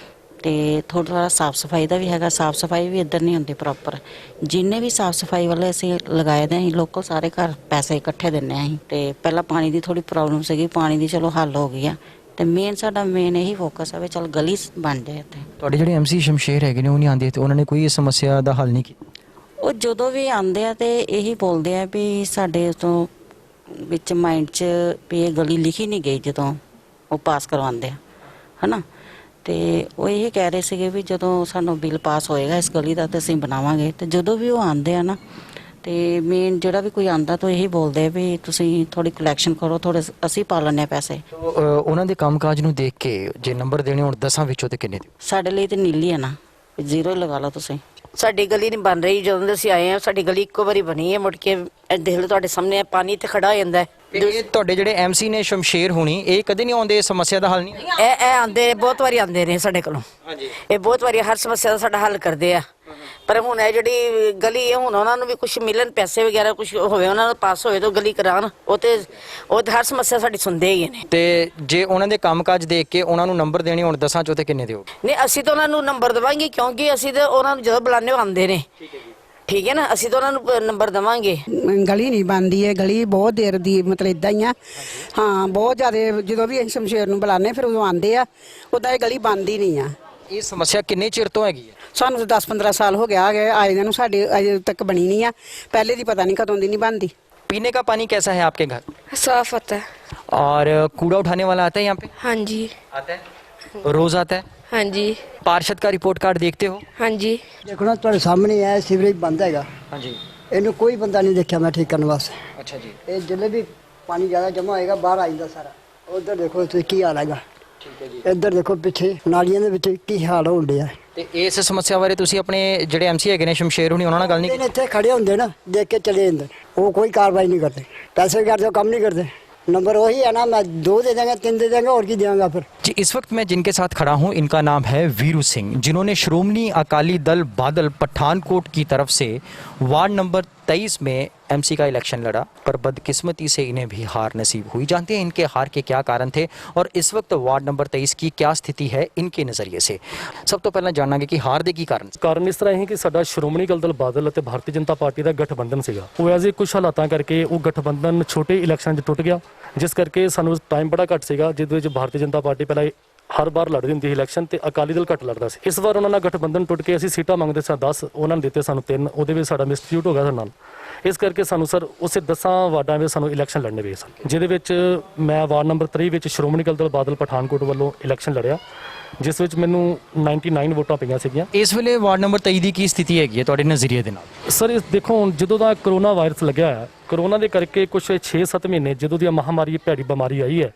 Speaker 17: तो थोड़ा साफ सफाई का भी है। साफ सफाई भी इधर नहीं होती प्रॉपर। जिन्हें भी साफ सफाई वाले असीं लगाए दे असीं लोकल सारे घर पैसे इकट्ठे दिंदे असीं। ते पहला पानी की थोड़ी प्रॉब्लम सी, पानी की चलो हल हो गई है
Speaker 12: ਤੇ ਮੇਨ ਇਹੀ ਫੋਕਸ ਹੈ ਵੀ ਚਲ ਗਲੀ ਬਣ ਜਾਏ ਇੱਥੇ।
Speaker 1: ਤੁਹਾਡੇ ਜਿਹੜੇ ਐਮਸੀ ਸ਼ਮਸ਼ੇਰ ਹੈਗੇ ਨੇ ਉਹ ਨਹੀਂ ਆਉਂਦੇ ਤੇ ਉਹਨਾਂ ਨੇ ਕੋਈ ਇਸ ਸਮੱਸਿਆ ਦਾ ਹੱਲ ਨਹੀਂ ਕੀਤਾ?
Speaker 12: ਉਹ ਜਦੋਂ ਵੀ ਆਉਂਦੇ ਆ ਤੇ ਇਹੀ ਬੋਲਦੇ ਆ ਵੀ ਸਾਡੇ ਤੋਂ ਵਿੱਚ ਮਾਈਂਡ 'ਚ ਵੀ ਇਹ ਗਲੀ ਲਿਖੀ ਨਹੀਂ ਗਈ ਜਦੋਂ ਉਹ ਪਾਸ ਕਰਵਾਉਂਦੇ ਆ ਹਨਾ। ਤੇ ਉਹ ਇਹ ਕਹਿ ਰਹੇ ਸੀਗੇ ਵੀ ਜਦੋਂ ਸਾਨੂੰ ਬਿੱਲ ਪਾਸ ਹੋਏਗਾ ਇਸ ਗਲੀ ਦਾ ਤੇ ਅਸੀਂ ਬਣਾਵਾਂਗੇ। ਤੇ ਜਦੋਂ ਵੀ ਉਹ ਆਉਂਦੇ ਆ ਨਾ ਤੇ ਮੇਨ ਜਿਹੜਾ ਵੀ ਕੋਈ ਆਉਂਦਾ ਤਾਂ ਇਹੀ ਬੋਲਦੇ ਆ ਵੀ ਤੁਸੀਂ ਥੋੜੀ ਕਲੈਕਸ਼ਨ ਕਰੋ, ਥੋੜੇ ਅਸੀਂ ਪਾ ਲੈਂਦੇ ਹਾਂ ਪੈਸੇ।
Speaker 1: ਉਹਨਾਂ ਦੇ ਕੰਮਕਾਜ ਨੂੰ ਦੇਖ ਕੇ ਜੇ ਨੰਬਰ ਦੇਣੇ ਹੋਣ 10 ਵਿੱਚੋਂ ਤੇ ਕਿੰਨੇ ਦਿਓ?
Speaker 12: ਸਾਡੇ ਲਈ ਤੇ ਨੀਲੀ ਹੈ ਨਾ, 0 ਲਗਾ ਲਓ ਤੁਸੀਂ।
Speaker 2: ਸਾਡੀ ਗਲੀ ਨਹੀਂ ਬਣ ਰਹੀ, ਜਦੋਂ ਦੇ ਅਸੀਂ ਆਏ ਹਾਂ ਸਾਡੀ ਗਲੀ ਇੱਕੋ ਵਾਰੀ ਬਣੀ ਹੈ, ਮੁੜ ਕੇ ਦੇਖ ਲਓ ਤੁਹਾਡੇ ਸਾਹਮਣੇ ਪਾਣੀ ਇੱਥੇ ਖੜਾ ਹੋ ਜਾਂਦਾ ਹੈ।
Speaker 1: ਇਹ ਤੁਹਾਡੇ ਜਿਹੜੇ ਐਮਸੀ ਨੇ ਸ਼ਮਸ਼ੇਰ ਹੋਣੀ ਇਹ ਕਦੇ ਨਹੀਂ ਆਉਂਦੇ, ਇਸ ਸਮੱਸਿਆ ਦਾ ਹੱਲ ਨਹੀਂ?
Speaker 2: ਇਹ ਆਉਂਦੇ ਬਹੁਤ ਵਾਰੀ ਆਉਂਦੇ ਨੇ ਸਾਡੇ ਕੋਲੋਂ। ਇਹ ਬਹੁਤ ਵਾਰੀ ਹਰ ਸਮੱਸਿਆ ਦਾ ਸਾਡਾ ਹੱਲ ਕਰਦੇ ਆ। ਪਰ ਹੁਣ ਇਹ ਜਿਹੜੀ ਗਲੀ ਹੈ ਹੁਣ ਉਹਨਾਂ ਨੂੰ ਵੀ ਕੁਝ ਮਿਲਣ, ਪੈਸੇ ਵਗੈਰਾ ਕੁਝ ਹੋਵੇ ਉਹਨਾਂ ਨੂੰ ਪਾਸ ਹੋਵੇ ਤਾਂ ਗਲੀ ਕਰਾਉਣ। ਉਹ ਤੇ ਹਰ ਸਮੱਸਿਆ ਸਾਡੀ ਸੁਣਦੇ ਹੀ ਨੇ।
Speaker 1: ਤੇ ਜੇ ਉਹਨਾਂ ਦੇ ਕੰਮਕਾਜ ਦੇਖ ਕੇ ਉਹਨਾਂ ਨੂੰ ਨੰਬਰ ਦੇਣੇ ਹੋਣ 10 ਚੋਂ ਤੇ ਕਿੰਨੇ ਦਿਓਗੇ?
Speaker 2: ਨਹੀਂ ਅਸੀਂ ਤਾਂ ਉਹਨਾਂ ਨੂੰ ਨੰਬਰ ਦੇਵਾਂਗੇ, ਕਿਉਂਕਿ ਅਸੀਂ ਤਾਂ ਉਹਨਾਂ ਨੂੰ ਜਦੋਂ ਬੁਲਾਉਂਦੇ ਆਉਂਦੇ ਨੇ। ਠੀਕ ਹੈ ਨਾ, ਅਸੀਂ ਤਾਂ ਉਹਨਾਂ ਨੂੰ ਨੰਬਰ ਦੇਵਾਂਗੇ।
Speaker 19: ਗਲੀ ਨਹੀਂ ਬਣਦੀ ਹੈ, ਗਲੀ ਬਹੁਤ ਦੇਰ ਦੀ ਮਤਲਬ ਇਦਾਂ ਹੀ ਆ। ਹਾਂ ਬਹੁਤ ਜ਼ਿਆਦਾ ਜਦੋਂ ਵੀ ਅਸੀਂ ਸ਼ਮਸ਼ੇਰ ਨੂੰ ਬੁਲਾਉਂਦੇ ਫਿਰ ਉਦੋਂ ਆਉਂਦੇ ਆ, ਉਦਾਂ ਇਹ ਗਲੀ ਬਣਦੀ ਨਹੀਂ ਆ।
Speaker 1: ਇਹ ਸਮੱਸਿਆ ਕਿੰਨੇ ਚਿਰ ਤੋਂ ਹੈਗੀ ਹੈ?
Speaker 19: ਸਾਨੂੰ 10-15 ਸਾਲ ਹੋ ਗਿਆ ਆਏ ਨੂੰ, ਸਾਡੇ ਅਜੇ ਤੱਕ ਬਣੀ नहीं है। पहले ਦੀ पता नहीं कदों ਦੀ नहीं बनती।
Speaker 1: पीने का पानी कैसा है आपके घर?
Speaker 8: साफ आता है।
Speaker 1: और कूड़ा उठाने वाला आता है यहाँ पे?
Speaker 8: हाँ जी
Speaker 1: आता है। रोज आता है?
Speaker 8: हाँ जी।
Speaker 1: पार्षद का रिपोर्ट कार्ड देखते हो?
Speaker 8: हाँ जी।
Speaker 5: देखो ना ਤੁਹਾਡੇ ਸਾਹਮਣੇ ਹੈ ਸੀਵਰੇਜ ਬੰਦ ਹੈਗਾ।
Speaker 1: ਹਾਂਜੀ।
Speaker 5: ਇਹਨੂੰ ਕੋਈ ਬੰਦਾ ਨਹੀਂ ਦੇਖਿਆ ਮੈਂ ਠੀਕ ਕਰਨ ਵਾਸਤੇ।
Speaker 1: ਅੱਛਾ ਜੀ।
Speaker 5: ਇਹ ਜਦੋਂ ਵੀ ਪਾਣੀ ਜ਼ਿਆਦਾ ਜਮਾ ਹੋਏਗਾ ਬਾਹਰ ਆ ਜਾਂਦਾ ਸਾਰਾ। ਉਧਰ ਦੇਖੋ ਤੁਸੀਂ ਕੀ ਹਾਲ ਹੈਗਾ।
Speaker 1: ਠੀਕ ਹੈ ਜੀ।
Speaker 5: ਇੱਧਰ ਦੇਖੋ ਪਿੱਛੇ ਨਾਲੀਆਂ ਦੇ ਵਿੱਚ ਕੀ ਹਾਲ ਹੋਣ ਡਿਆ।
Speaker 1: ਤੇ ਇਸ ਸਮੱਸਿਆ ਬਾਰੇ ਤੁਸੀਂ ਆਪਣੇ ਜਿਹੜੇ ਐਮਸੀ ਹੈਗੇ ਨੇ ਸ਼ਮਸ਼ੇਰ ਹੁਣੀ ਉਹਨਾਂ ਨਾਲ ਗੱਲ ਨਹੀਂ ਕੀਤੀ?
Speaker 5: ਇੱਥੇ ਖੜੇ ਹੁੰਦੇ ਨਾ ਦੇਖ ਕੇ ਚਲੇ ਜਾਂਦੇ, ਉਹ ਕੋਈ ਕਾਰਵਾਈ ਨਹੀਂ ਕਰਦੇ। पैसे ਕਰਦੇ ਕੰਮ नहीं करते। नंबर वही है ना, मैं 2 दे देंगे 3 दे देंगे और की देंगे फिर।
Speaker 1: जी इस वक्त मैं जिनके साथ खड़ा हूं इनका नाम है वीरू सिंह, जिन्होंने श्रोमणी अकाली दल बादल पठानकोट की तरफ से वार्ड नंबर 23 में एमसी का इलेक्शन लड़ा, पर बदकिस्मती से इन्हें भी हार नसीब हुई। जानते हैं इनके हार के क्या कारण थे और इस वक्त वार्ड नंबर 23 की क्या स्थिति है इनके नज़रिए से। सब तो पहले जानना कि हार दे की कारण
Speaker 10: इस तरह है कि साडा श्रोमणी अकाली दल बादल ਅਤੇ ਭਾਰਤੀ ਜਨਤਾ ਪਾਰਟੀ ਦਾ ਗਠਬੰਧਨ ਸੀਗਾ। ਉਹ ਐਜ਼ ਕੁਝ ਹਾਲਾਤਾਂ ਕਰਕੇ ਉਹ ਗਠਬੰਧਨ ਛੋਟੇ ਇਲੈਕਸ਼ਨ 'ਚ ਟੁੱਟ ਗਿਆ, ਜਿਸ ਕਰਕੇ ਸਾਨੂੰ ਟਾਈਮ ਬੜਾ ਘੱਟ ਸੀਗਾ, ਜਿਹਦੇ ਵਿੱਚ ਭਾਰਤੀ ਜਨਤਾ ਪਾਰਟੀ ਪਹਿਲਾਂ ਹਰ ਵਾਰ ਲੜਦੀ ਹੁੰਦੀ ਸੀ ਇਲੈਕਸ਼ਨ ਤੇ ਅਕਾਲੀ ਦਲ ਘੱਟ ਲੜਦਾ ਸੀ। ਇਸ ਵਾਰ ਉਹਨਾਂ ਨਾਲ ਗਠਬੰਧਨ ਟੁੱਟ ਕੇ ਅਸੀਂ ਸੀਟਾਂ ਮੰਗਦੇ ਸਾਂ 10, ਉਹਨਾਂ ਨੇ ਦਿੱਤੇ ਸਾਨੂੰ 3, ਉਹਦੇ ਵਿੱਚ ਸਾਡਾ ਮਿਸਟਰੀਟ ਹੋ ਗਿਆ ਸਾਡੇ ਨਾਲ। ਇਸ ਕਰਕੇ ਸਾਨੂੰ ਸਰ ਉਸੇ 10 ਵਾਰਡਾਂ ਵਿੱਚ ਸਾਨੂੰ ਇਲੈਕਸ਼ਨ ਲੜਨੇ ਪਏ ਸਨ, ਜਿਹਦੇ ਵਿੱਚ ਮੈਂ ਵਾਰਡ ਨੰਬਰ 3 ਵਿੱਚ ਸ਼੍ਰੋਮਣੀ ਅਕਾਲੀ ਦਲ ਬਾਦਲ ਪਠਾਨਕੋਟ ਵੱਲੋਂ ਇਲੈਕਸ਼ਨ ਲੜਿਆ, ਜਿਸ ਵਿੱਚ ਮੈਨੂੰ 99 ਵੋਟਾਂ ਪਈਆਂ ਸੀਗੀਆਂ।
Speaker 1: ਇਸ ਵੇਲੇ ਵਾਰਡ ਨੰਬਰ 23 ਦੀ ਕੀ ਸਥਿਤੀ ਹੈਗੀ ਹੈ ਤੁਹਾਡੇ ਨਜ਼ਰੀਏ ਦੇ ਨਾਲ?
Speaker 10: ਸਰ ਦੇਖੋ ਹੁਣ ਜਦੋਂ ਦਾ ਕਰੋਨਾ ਵਾਇਰਸ ਲੱਗਿਆ ਹੈ, ਕਰੋਨਾ ਦੇ ਕਰਕੇ ਕੁਝ 6-7 ਮਹੀਨੇ ਜਦੋਂ ਦੀ ਮਹਾਮਾਰੀ ਭੈੜੀ ਬਿਮਾਰੀ ਆਈ ਹੈ,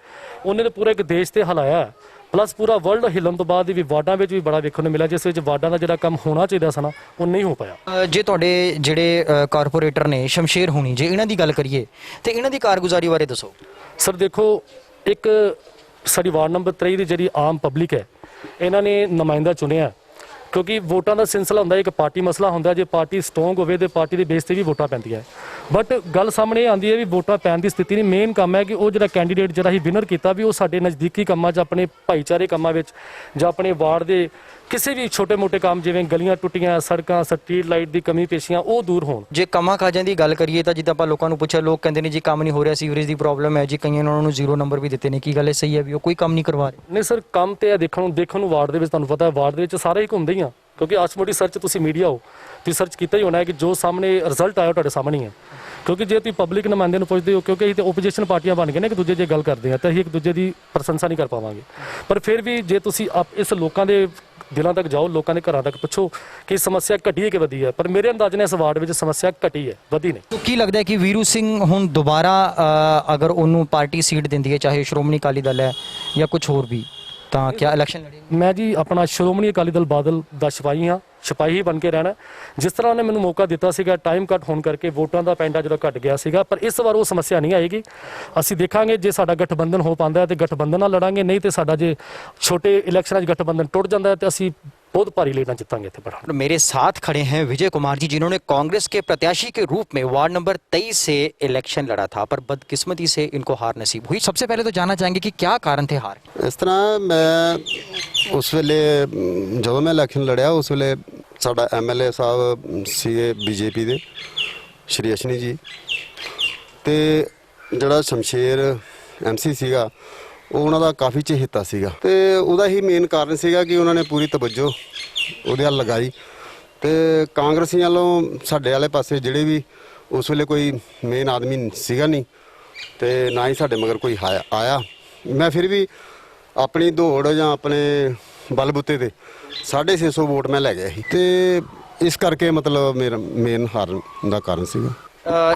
Speaker 10: ਉਹਨੇ ਤਾਂ ਪੂਰਾ ਇੱਕ ਦੇਸ਼ ਤੇ ਹਲਾਇਆ, ਪਲੱਸ ਪੂਰਾ ਵਰਲਡ ਹਿੱਲਣ ਤੋਂ ਬਾਅਦ ਵੀ ਵਾਰਡਾਂ ਵਿੱਚ ਵੀ ਬੜਾ ਵੇਖਣ ਨੂੰ ਮਿਲਿਆ, ਜਿਸ ਵਿੱਚ ਵਾਰਡਾਂ ਦਾ ਜਿਹੜਾ ਕੰਮ ਹੋਣਾ ਚਾਹੀਦਾ ਸੀ ਨਾ ਉਹ ਨਹੀਂ ਹੋ ਪਾਇਆ।
Speaker 1: ਜੇ ਤੁਹਾਡੇ ਜਿਹੜੇ ਕਾਰਪੋਰੇਟਰ ਨੇ ਸ਼ਮਸ਼ੇਰ ਹੁਣੀ, ਜੇ ਇਹਨਾਂ ਦੀ ਗੱਲ ਕਰੀਏ ਤੇ ਇਹਨਾਂ ਦੀ ਕਾਰਗੁਜ਼ਾਰੀ ਬਾਰੇ ਦੱਸੋ।
Speaker 10: ਸਰ ਦੇਖੋ ਇੱਕ ਸਾਡੀ ਵਾਰਡ ਨੰਬਰ 23 ਦੀ ਜਿਹੜੀ ਆਮ ਪਬਲਿਕ ਹੈ, ਇਹਨਾਂ ਨੇ ਨੁਮਾਇੰਦਾ ਚੁਣਿਆ, ਕਿਉਂਕਿ ਵੋਟਾਂ ਦਾ ਸਿਲਸਿਲਾ ਹੁੰਦਾ, ਇੱਕ ਪਾਰਟੀ ਮਸਲਾ ਹੁੰਦਾ, ਜੇ ਪਾਰਟੀ ਸਟਰੋਂਗ ਹੋਵੇ ਤੇ ਪਾਰਟੀ ਦੇ ਬੇਸ ਤੇ ਵੀ ਵੋਟਾਂ ਪੈਂਦੀਆਂ। ਬਟ ਗੱਲ ਸਾਹਮਣੇ ਆਉਂਦੀ ਹੈ ਵੀ ਵੋਟਾਂ ਪੈਣ ਦੀ ਸਥਿਤੀ ਨਹੀਂ, ਮੇਨ ਕੰਮ ਹੈ ਕਿ ਉਹ ਜਿਹੜਾ ਕੈਂਡੀਡੇਟ ਜਿਹੜਾ ਹੀ ਵਿਨਰ ਕੀਤਾ ਵੀ ਉਹ ਸਾਡੇ ਨਜ਼ਦੀਕੀ ਕੰਮਾਂ 'ਚ, ਆਪਣੇ ਭਾਈਚਾਰੇ ਕੰਮਾਂ ਵਿੱਚ ਜਾਂ ਆਪਣੇ ਵਾਰਡ ਦੇ ਕਿਸੇ ਵੀ ਛੋਟੇ-ਮੋਟੇ ਕੰਮ ਜਿਵੇਂ ਗਲੀਆਂ ਟੁੱਟੀਆਂ, ਸੜਕਾਂ, ਸਟਰੀਟ ਲਾਈਟ ਦੀ ਕਮੀ ਪੇਸ਼ੀਆਂ ਉਹ ਦੂਰ ਹੋਣ।
Speaker 1: ਜੇ ਕੰਮਾਂ ਕਾਜਾਂ ਦੀ ਗੱਲ ਕਰੀਏ ਤਾਂ ਜਿੱਦਾਂ ਆਪਾਂ ਲੋਕਾਂ ਨੂੰ ਪੁੱਛਿਆ, ਲੋਕ ਕਹਿੰਦੇ ਨੇ ਜੀ ਕੰਮ ਨਹੀਂ ਹੋ ਰਿਹਾ, ਸੀਵਰੇਜ ਦੀ ਪ੍ਰੋਬਲਮ ਹੈ ਜੀ, ਕਈਆਂ ਨੇ ਉਹਨਾਂ ਨੂੰ 0 ਨੰਬਰ ਵੀ ਦਿੱਤੇ ਨੇ। ਕੀ ਗੱਲ ਹੈ, ਸਹੀ ਹੈ ਵੀ ਉਹ ਕੋਈ ਕੰਮ ਨਹੀਂ ਕਰਵਾ ਰਹੇ?
Speaker 10: ਨਹੀਂ ਸਰ, ਕੰਮ ਤੇ ਦੇਖਣ ਨੂੰ ਵਾਰਡ ਦੇ ਵਿੱਚ ਤੁਹਾਨੂੰ ਪਤਾ ਹੈ ਵਾਰਡ ਦੇ ਵਿੱਚ ਸਾਰੇ ਹੀ ਘੁੰਮਦੇ ਹੀ ਆ, ਕਿਉਂਕਿ ਆਸ਼ਮੋਟੀ ਸਰਚ ਤੁਸੀਂ ਮੀਡੀਆ ਹੋ, ਤੁਸੀਂ ਸਰਚ ਕੀਤਾ ਹੀ ਹੋਣਾ ਹੈ ਕਿ ਜੋ ਸਾਹਮਣੇ ਰਿਜ਼ਲਟ ਆਇਆ ਤੁਹਾਡੇ ਸਾਹਮਣੇ ਹੀ ਹੈ। ਕਿਉਂਕਿ ਜੇ ਤੁਸੀਂ ਪਬਲਿਕ ਨੁਮਾਇੰਦੇ ਨੂੰ ਪੁੱਛਦੇ ਹੋ, ਕਿਉਂਕਿ ਅਸੀਂ ਤਾਂ ਓਪੋਜੀਸ਼ਨ ਪਾਰਟੀਆਂ ਬਣ ਗਏ ਨੇ, ਇੱਕ ਦੂਜੇ ਜੇ ਗੱਲ ਕਰਦੇ ਆ ਤਾਂ ਅਸੀਂ ਇੱਕ ਦੂਜੇ ਦੀ ਪ੍ਰਸ਼ੰਸਾ ਨਹੀਂ ਕਰ ਪਾਵਾਂਗੇ। ਪਰ ਫਿਰ ਵੀ ਜੇ ਤੁਸੀਂ ਇਸ ਲੋਕਾਂ ਦੇ ਦਿਲਾਂ ਤੱਕ ਜਾਓ, ਲੋਕਾਂ ਦੇ ਘਰਾਂ ਤੱਕ ਪੁੱਛੋ ਕਿ ਸਮੱਸਿਆ ਘਟੀ ਹੈ ਕਿ ਵਧੀ ਹੈ, ਪਰ ਮੇਰੇ ਅੰਦਾਜ਼ ਨਾਲ ਇਸ ਵਾਰਡ ਵਿੱਚ ਸਮੱਸਿਆ ਘਟੀ ਹੈ, ਵਧੀ ਨਹੀਂ।
Speaker 1: ਕੀ ਲੱਗਦਾ ਹੈ ਕਿ ਵੀਰੂ ਸਿੰਘ ਹੁਣ ਦੁਬਾਰਾ ਅਗਰ ਉਹਨੂੰ ਪਾਰਟੀ ਸੀਟ ਦਿੰਦੀ ਹੈ, ਚਾਹੇ ਸ਼੍ਰੋਮਣੀ ਅਕਾਲੀ ਦਲ ਹੈ ਜਾਂ ਕੁਝ ਹੋਰ ਵੀ, ਤਾਂ ਕਿਆ ਇਲੈਕਸ਼ਨ ਲੜੇਗਾ?
Speaker 10: ਮੈਂ ਜੀ ਆਪਣਾ ਸ਼੍ਰੋਮਣੀ ਅਕਾਲੀ ਦਲ ਬਾਦਲ ਦਾ ਸਿਪਾਹੀ ਹਾਂ, ਸਿਪਾਹੀ ਬਣ ਕੇ ਰਹਿਣਾ। ਜਿਸ ਤਰ੍ਹਾਂ ਉਹਨੇ ਮੈਨੂੰ ਮੌਕਾ ਦਿੱਤਾ ਸੀਗਾ, ਟਾਈਮ ਘੱਟ ਹੋਣ ਕਰਕੇ ਵੋਟਾਂ ਦਾ ਪੈਂਡਾ ਜਿਹੜਾ ਘੱਟ ਗਿਆ ਸੀਗਾ, ਪਰ ਇਸ ਵਾਰ ਉਹ ਸਮੱਸਿਆ ਨਹੀਂ ਆਏਗੀ। ਅਸੀਂ ਦੇਖਾਂਗੇ ਜੇ ਸਾਡਾ ਗਠਬੰਧਨ ਹੋ ਪਾਉਂਦਾ ਤੇ ਗਠਬੰਧਨ ਨਾਲ ਲੜਾਂਗੇ, ਨਹੀਂ ਤੇ ਸਾਡਾ ਜੇ ਛੋਟੇ ਇਲੈਕਸ਼ਨਾਂ 'ਚ गठबंधन टूट जाता है तो ਅਸੀਂ बहुत भारी लेना जीतेंगे।
Speaker 1: मेरे साथ खड़े हैं विजय कुमार जी, जिन्होंने कांग्रेस के प्रत्याशी के रूप में वार्ड नंबर 23 से इलेक्शन लड़ा था, पर बदकिस्मती से इनको हार नसीब हुई। सबसे पहले तो जानना चाहेंगे कि क्या कारण थे हार?
Speaker 15: इस तरह मैं उस वेले जो मैं इलेक्शन लड़िया उस वेले साडा MLA साहब सीए बीजेपी दे श्री अशनी जी ते जड़ा शमशेर MC सीगा ਉਹ ਉਹਨਾਂ ਦਾ ਕਾਫੀ ਚਹੇਤਾ ਸੀਗਾ ਤੇ ਉਹਦਾ ਹੀ ਮੇਨ ਕਾਰਨ ਸੀਗਾ ਕਿ ਉਹਨਾਂ ਨੇ ਪੂਰੀ ਤਵੱਜੋ ਉਹਦੇ ਵੱਲ ਲਗਾਈ ਤੇ ਕਾਂਗਰਸੀਆਂ ਵੱਲੋਂ ਸਾਡੇ ਵਾਲੇ ਪਾਸੇ ਜਿਹੜੇ ਵੀ ਉਸ ਵੇਲੇ ਕੋਈ ਮੇਨ ਆਦਮੀ ਸੀਗਾ ਨਹੀਂ ਤੇ ਨਾ ਹੀ ਸਾਡੇ ਮਗਰ ਕੋਈ ਆਇਆ। ਮੈਂ ਫਿਰ ਵੀ ਆਪਣੀ ਦੌੜ ਜਾਂ ਆਪਣੇ ਬਲਬੂਤੇ ਤੇ 650 ਵੋਟ ਮੈਂ ਲੈ ਗਿਆ ਸੀ ਤੇ ਇਸ ਕਰਕੇ ਮਤਲਬ ਮੇਰਾ ਮੇਨ ਹਾਰਨ ਦਾ ਕਾਰਨ ਸੀਗਾ।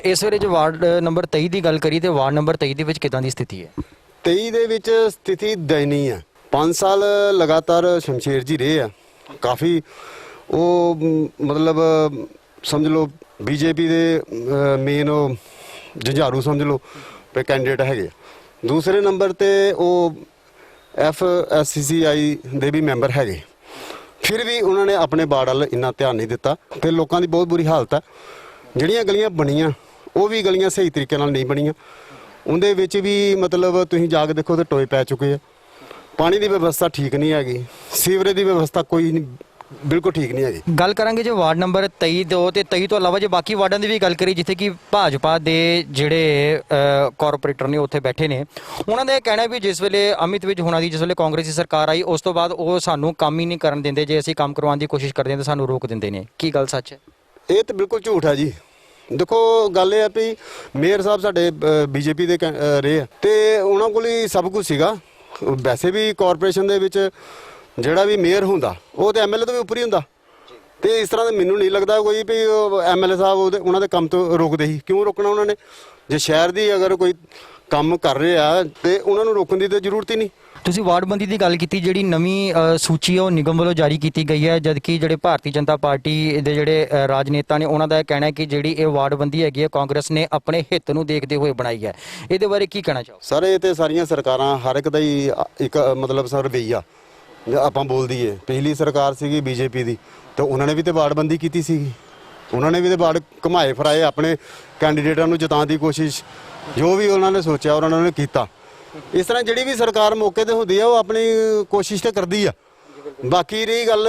Speaker 1: ਇਸ ਵੇਲੇ ਜੋ ਵਾਰਡ ਨੰਬਰ 23 ਦੀ ਗੱਲ ਕਰੀ ਤੇ ਵਾਰਡ ਨੰਬਰ 23 ਦੇ ਵਿੱਚ ਕਿਦਾਂ ਦੀ ਸਥਿਤੀ ਹੈ?
Speaker 15: 23 ਦੇ ਵਿੱਚ ਸਥਿਤੀ ਦਇਨੀय ਹੈ। 5 ਸਾਲ ਲਗਾਤਾਰ ਸ਼ਮਸ਼ੇਰ ਜੀ ਰਹੇ ਆ, ਕਾਫੀ ਉਹ ਮਤਲਬ ਸਮਝ ਲਓ ਬੀਜੇਪੀ ਦੇ ਮੇਨ ਉਹ ਜੁਝਾਰੂ ਸਮਝ ਲਓ ਤੇ ਕੈਂਡੀਡੇਟ ਹੈਗੇ। ਦੂਸਰੇ ਨੰਬਰ ਤੇ ਉਹ FSCCI ਦੇ ਵੀ ਮੈਂਬਰ ਹੈਗੇ, ਫਿਰ ਵੀ ਉਹਨਾਂ ਨੇ ਆਪਣੇ ਵਾਰਡ ਵੱਲ ਇੰਨਾ ਧਿਆਨ ਨਹੀਂ ਦਿੱਤਾ ਤੇ ਲੋਕਾਂ ਦੀ ਬਹੁਤ ਬੁਰੀ ਹਾਲਤ ਹੈ। ਜਿਹੜੀਆਂ ਗਲੀਆਂ ਬਣੀਆਂ ਉਹ ਵੀ ਗਲੀਆਂ ਸਹੀ ਤਰੀਕੇ ਨਾਲ ਨਹੀਂ ਬਣੀਆਂ, ਉਹਦੇ ਵਿੱਚ ਵੀ ਮਤਲਬ ਤੁਸੀਂ ਜਾ ਕੇ ਦੇਖੋ ਤੇ ਟੋਏ ਪੈ ਚੁੱਕੇ ਆ। ਪਾਣੀ ਦੀ ਵਿਵਸਥਾ ਠੀਕ ਨਹੀਂ ਹੈਗੀ, ਸੀਵਰੇਜ ਦੀ ਵਿਵਸਥਾ ਕੋਈ ਨਹੀਂ, ਬਿਲਕੁਲ ਠੀਕ ਨਹੀਂ ਹੈਗੀ।
Speaker 1: ਗੱਲ ਕਰਾਂਗੇ ਜੇ ਵਾਰਡ ਨੰਬਰ 23 ਤੇ 23 ਤੋਂ ਇਲਾਵਾ ਜੇ ਬਾਕੀ ਵਾਰਡਾਂ ਦੀ ਵੀ ਗੱਲ ਕਰੀ ਜਿੱਥੇ ਕਿ ਭਾਜਪਾ ਦੇ ਜਿਹੜੇ ਕਾਰਪੋਰੇਟਰ ਨੇ ਉੱਥੇ ਬੈਠੇ ਨੇ, ਉਹਨਾਂ ਦਾ ਇਹ ਕਹਿਣਾ ਵੀ ਜਿਸ ਵੇਲੇ ਅਮਿਤ ਵਿਜ ਹੋਣਾ ਦੀ ਜਿਸ ਵੇਲੇ ਕਾਂਗਰਸੀ ਸਰਕਾਰ ਆਈ ਉਸ ਤੋਂ ਬਾਅਦ ਉਹ ਸਾਨੂੰ ਕੰਮ ਹੀ ਨਹੀਂ ਕਰਨ ਦਿੰਦੇ, ਜੇ ਅਸੀਂ ਕੰਮ ਕਰਵਾਉਣ ਦੀ ਕੋਸ਼ਿਸ਼ ਕਰਦੇ ਹਾਂ ਤਾਂ ਸਾਨੂੰ ਰੋਕ ਦਿੰਦੇ ਨੇ। ਕੀ ਗੱਲ ਸੱਚ ਹੈ?
Speaker 15: ਇਹ ਤਾਂ ਬਿਲਕੁਲ ਝੂਠ ਹੈ ਜੀ। ਦੇਖੋ ਗੱਲ ਇਹ ਆ ਵੀ ਮੇਅਰ ਸਾਹਿਬ ਸਾਡੇ ਬੀਜੇਪੀ ਦੇ ਰਹੇ ਆ ਤੇ ਉਹਨਾਂ ਕੋਲ ਹੀ ਸਭ ਕੁਝ ਸੀਗਾ। ਵੈਸੇ ਵੀ ਕਾਰਪੋਰੇਸ਼ਨ ਦੇ ਵਿੱਚ ਜਿਹੜਾ ਵੀ ਮੇਅਰ ਹੁੰਦਾ ਉਹ ਤੇ MLA ਤੋਂ ਵੀ ਉੱਪਰ ਹੀ ਹੁੰਦਾ ਤੇ ਇਸ ਤਰ੍ਹਾਂ ਦਾ ਮੈਨੂੰ ਨਹੀਂ ਲੱਗਦਾ ਕੋਈ ਵੀ MLA ਸਾਹਿਬ ਉਹਨਾਂ ਦੇ ਕੰਮ ਤੋਂ ਰੋਕਦੇ ਸੀ। ਕਿਉਂ ਰੋਕਣਾ ਉਹਨਾਂ ਨੇ? ਜੇ ਸ਼ਹਿਰ ਦੀ ਅਗਰ ਕੋਈ ਕੰਮ ਕਰ ਰਿਹਾ ਤੇ ਉਹਨਾਂ ਨੂੰ ਰੋਕਣ ਦੀ ਤਾਂ ਜ਼ਰੂਰਤ ਹੀ ਨਹੀਂ।
Speaker 1: ਤੁਸੀਂ ਵਾਰਡਬੰਦੀ ਦੀ ਗੱਲ ਕੀਤੀ, ਜਿਹੜੀ ਨਵੀਂ ਸੂਚੀ ਹੈ ਉਹ ਨਿਗਮ ਵੱਲੋਂ ਜਾਰੀ ਕੀਤੀ ਗਈ ਹੈ, ਜਦਕਿ ਜਿਹੜੇ ਭਾਰਤੀ ਜਨਤਾ ਪਾਰਟੀ ਦੇ ਜਿਹੜੇ ਰਾਜਨੇਤਾ ਨੇ ਉਹਨਾਂ ਦਾ ਇਹ ਕਹਿਣਾ ਹੈ ਕਿ ਜਿਹੜੀ ਇਹ ਵਾਰਡਬੰਦੀ ਹੈਗੀ ਹੈ ਕਾਂਗਰਸ ਨੇ ਆਪਣੇ ਹਿੱਤ ਨੂੰ ਦੇਖਦੇ ਹੋਏ ਬਣਾਈ ਹੈ। ਇਹਦੇ ਬਾਰੇ ਕੀ ਕਹਿਣਾ ਚਾਹੋ?
Speaker 15: ਸਰ ਇਹ ਤੇ ਸਾਰੀਆਂ ਸਰਕਾਰਾਂ ਹਰ ਇੱਕ ਦਾ ਹੀ ਇੱਕ ਮਤਲਬ ਸਰ ਰਵੱਈਆ ਆਪਾਂ ਬੋਲ ਦਈਏ। ਪਹਿਲੀ ਸਰਕਾਰ ਸੀਗੀ ਬੀਜੇਪੀ ਦੀ ਤੇ ਉਹਨਾਂ ਨੇ ਵੀ ਤੇ ਵਾਰਡਬੰਦੀ ਕੀਤੀ ਸੀਗੀ, ਉਹਨਾਂ ਨੇ ਵੀ ਤੇ ਵਾਰਡ ਘੁਮਾਏ ਫਰਾਏ ਆਪਣੇ ਕੈਂਡੀਡੇਟਾਂ ਨੂੰ ਜਿਤਾਉਣ ਦੀ ਕੋਸ਼ਿਸ਼, ਜੋ ਵੀ ਉਹਨਾਂ ਨੇ ਸੋਚਿਆ ਉਹਨਾਂ ਨੇ ਕੀਤਾ। ਇਸ ਤਰ੍ਹਾਂ ਜਿਹੜੀ ਵੀ ਸਰਕਾਰ ਮੌਕੇ ਤੇ ਹੁੰਦੀ ਆ ਉਹ ਆਪਣੀ ਕੋਸ਼ਿਸ਼ ਤੇ ਕਰਦੀ ਆ। ਬਾਕੀ ਰਹੀ ਗੱਲ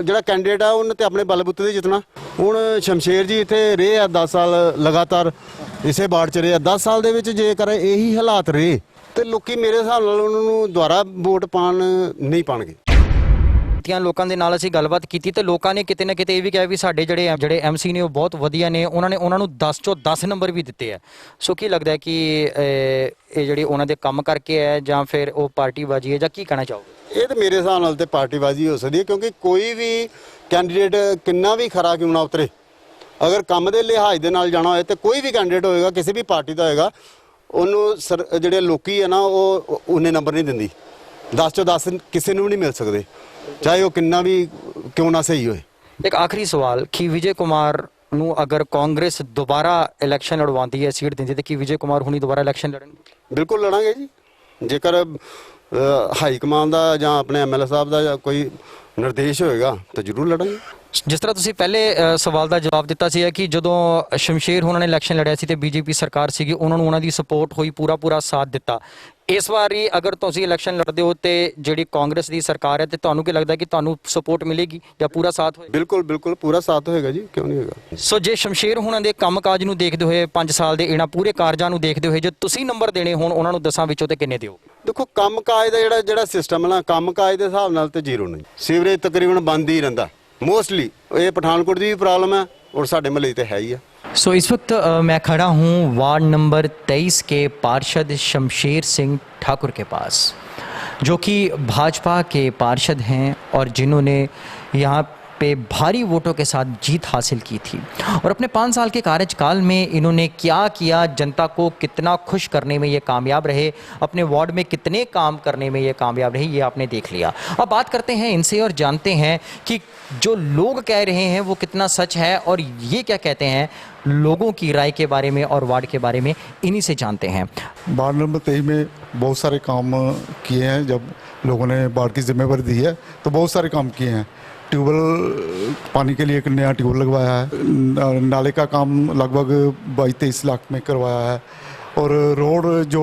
Speaker 15: ਜਿਹੜਾ ਕੈਂਡੀਡੇਟ ਆ ਉਹਨੇ ਤੇ ਆਪਣੇ ਬਲਬੂਤੇ ਤੇ ਜਿੱਤਣਾ। ਹੁਣ ਸ਼ਮਸ਼ੇਰ ਜੀ ਇੱਥੇ ਰਹੇ ਆ 10 ਸਾਲ ਲਗਾਤਾਰ ਇਸੇ ਵਾਰਡ 'ਚ ਰਹੇ ਆ। 10 ਸਾਲ ਦੇ ਵਿੱਚ ਜੇਕਰ ਇਹੀ ਹਾਲਾਤ ਰਹੇ ਤੇ ਲੋਕੀ ਮੇਰੇ ਹਿਸਾਬ ਨਾਲ ਉਹਨਾਂ ਨੂੰ ਦੁਬਾਰਾ ਵੋਟ ਪਾਣ ਨਹੀਂ ਪਾਣਗੇ।
Speaker 1: ਲੋਕਾਂ ਦੇ ਨਾਲ ਅਸੀਂ ਗੱਲਬਾਤ ਕੀਤੀ ਤੇ ਲੋਕਾਂ ਨੇ ਕਿਤੇ ਨਾ ਕਿਤੇ ਇਹ ਵੀ ਕਿਹਾ ਵੀ ਸਾਡੇ ਜਿਹੜੇ MC ਨੇ ਉਹ ਬਹੁਤ ਵਧੀਆ ਨੇ, ਉਹਨਾਂ ਨੂੰ 10 ਚੋਂ 10 ਨੰਬਰ ਵੀ ਦਿੱਤੇ ਆ। ਸੋ ਕੀ ਲੱਗਦਾ ਹੈ ਕਿ ਇਹ ਜਿਹੜੀ ਉਹਨਾਂ ਦੇ ਕੰਮ ਕਰਕੇ ਹੈ ਜਾਂ ਫਿਰ ਉਹ ਪਾਰਟੀਬਾਜ਼ੀ ਹੈ ਜਾਂ ਕੀ ਕਹਿਣਾ ਚਾਹੋਗੇ?
Speaker 15: ਇਹ ਤਾਂ ਮੇਰੇ ਹਿਸਾਬ ਨਾਲ ਤੇ ਪਾਰਟੀਬਾਜ਼ੀ ਹੋ ਸਕਦੀ ਹੈ, ਕਿਉਂਕਿ ਕੋਈ ਵੀ ਕੈਂਡੀਡੇਟ ਕਿੰਨਾ ਵੀ ਖਰਾ ਕਿਉਂ ਨਾ ਉਤਰੇ, ਅਗਰ ਕੰਮ ਦੇ ਲਿਹਾਜ਼ ਦੇ ਨਾਲ ਜਾਣਾ ਹੋਏ ਤੇ ਕੋਈ ਵੀ ਕੈਂਡੀਡੇਟ ਹੋਏਗਾ ਕਿਸੇ ਵੀ ਪਾਰਟੀ ਦਾ ਹੋਏਗਾ ਉਹਨੂੰ ਜਿਹੜੇ ਲੋਕੀ ਹੈ ਨਾ ਉਹ ਉਹਨੇ ਨੰਬਰ ਨਹੀਂ ਦਿੰਦੀ। 10 ਚੋਂ 10 ਕਿਸੇ ਨੂੰ ਵੀ ਨਹੀਂ ਮਿਲ ਸਕਦੇ, ਚਾਹੇ ਉਹ ਕਿੰਨਾ ਵੀ ਕਿਉਂ ਨਾ ਸਹੀ ਹੋਏ।
Speaker 1: ਇੱਕ ਆਖਰੀ ਸਵਾਲ ਕਿ ਵਿਜੇ ਕੁਮਾਰ ਨੂੰ ਅਗਰ ਕਾਂਗਰਸ ਦੁਬਾਰਾ ਇਲੈਕਸ਼ਨ ਲੜਵਾਉਂਦੀ ਹੈ, ਸੀਟ ਦਿੰਦੀ, ਤੇ ਕੀ ਵਿਜੇ ਕੁਮਾਰ ਹੁਣੀ ਦੁਬਾਰਾ ਇਲੈਕਸ਼ਨ ਲੜਨਗੇ?
Speaker 15: ਬਿਲਕੁਲ ਲੜਾਂਗੇ ਜੀ। ਜੇਕਰ ਹਾਈ ਕਮਾਨ ਦਾ ਜਾਂ ਆਪਣੇ MLA ਸਾਹਿਬ ਦਾ ਜਾਂ ਕੋਈ ਨਿਰਦੇਸ਼ ਹੋਏਗਾ ਤਾਂ ਜ਼ਰੂਰ ਲੜਾਂਗੇ।
Speaker 1: ਜਿਸ ਤਰ੍ਹਾਂ ਤੁਸੀਂ ਪਹਿਲੇ ਸਵਾਲ ਦਾ ਜਵਾਬ ਦਿੱਤਾ ਸੀ ਕਿ ਜਦੋਂ ਸ਼ਮਸ਼ੇਰ ਉਹਨਾਂ ਨੇ ਇਲੈਕਸ਼ਨ ਲੜਿਆ ਸੀ ਤੇ ਬੀਜੇਪੀ ਸਰਕਾਰ ਸੀਗੀ, ਉਹਨਾਂ ਨੂੰ ਉਹਨਾਂ ਦੀ ਸਪੋਰਟ ਹੋਈ, ਪੂਰਾ ਸਾਥ ਦਿੱਤਾ। ਇਸ ਵਾਰੀ ਅਗਰ ਤੁਸੀਂ ਇਲੈਕਸ਼ਨ ਲੜਦੇ ਹੋ ਤੇ ਜਿਹੜੀ ਕਾਂਗਰਸ ਦੀ ਸਰਕਾਰ ਹੈ ਤੇ ਤੁਹਾਨੂੰ ਕੀ ਲੱਗਦਾ ਕਿ ਤੁਹਾਨੂੰ ਸਪੋਰਟ ਮਿਲੇਗੀ ਜਾਂ ਪੂਰਾ ਸਾਥ ਹੋਏਗਾ?
Speaker 15: ਬਿਲਕੁਲ ਪੂਰਾ ਸਾਥ ਹੋਏਗਾ ਜੀ, ਕਿਉਂ ਨਹੀਂ ਹੋਏਗਾ।
Speaker 1: ਸੋ ਜੇ ਸ਼ਮਸ਼ੇਰ ਉਹਨਾਂ ਦੇ ਕੰਮਕਾਜ ਨੂੰ ਦੇਖਦੇ ਹੋਏ 5 ਸਾਲ ਦੇ ਇਹਨਾਂ ਪੂਰੇ ਕਾਰਜਾਂ ਨੂੰ ਦੇਖਦੇ ਹੋਏ ਜੇ ਤੁਸੀਂ ਨੰਬਰ ਦੇਣੇ ਹੋਣ ਉਹਨਾਂ ਨੂੰ 10 ਵਿੱਚੋਂ ਤੇ ਕਿੰਨੇ ਦਿਓ?
Speaker 15: ਦੇਖੋ ਕੰਮਕਾਜ ਦਾ ਜਿਹੜਾ ਸਿਸਟਮ ਹੈ ਨਾ, ਕੰਮਕਾਜ ਦੇ ਹਿਸਾਬ ਨਾਲ ਤੇ ਜ਼ੀਰੋ ਨਹੀਂ। ਸੀਵਰੇਜ ਤਕਰੀਬਨ ਬੰਦ ਹੀ ਰਹਿੰਦਾ मोस्टली। ये पठानकोट की भी प्रॉब्लम है और साढ़े महल्ले तो है ही है।
Speaker 1: सो इस वक्त मैं खड़ा हूँ वार्ड नंबर 23 के पार्षद शमशेर सिंह ठाकुर के पास, जो कि भाजपा के पार्षद हैं और जिन्होंने यहाँ पे भारी वोटों के साथ जीत हासिल की थी। और अपने 5 साल के कार्यकाल में इन्होंने क्या किया, जनता को कितना खुश करने में ये कामयाब रहे, अपने वार्ड में कितने काम करने में ये कामयाब रहे, ये आपने देख लिया। अब बात करते हैं इनसे और जानते हैं कि जो लोग कह रहे हैं वो कितना सच है और ये क्या कहते हैं लोगों की राय के बारे में और वार्ड के बारे में, इन्हीं से जानते हैं।
Speaker 4: वार्ड नंबर 23 में बहुत सारे काम किए हैं। जब लोगों ने वार्ड की जिम्मेवारी दी है तो बहुत सारे काम किए हैं। ट्यूबवेल पानी के लिए एक नया ट्यूबवेल लगवाया है, नाले का काम लगभग 22-23 लाख में करवाया है, और रोड जो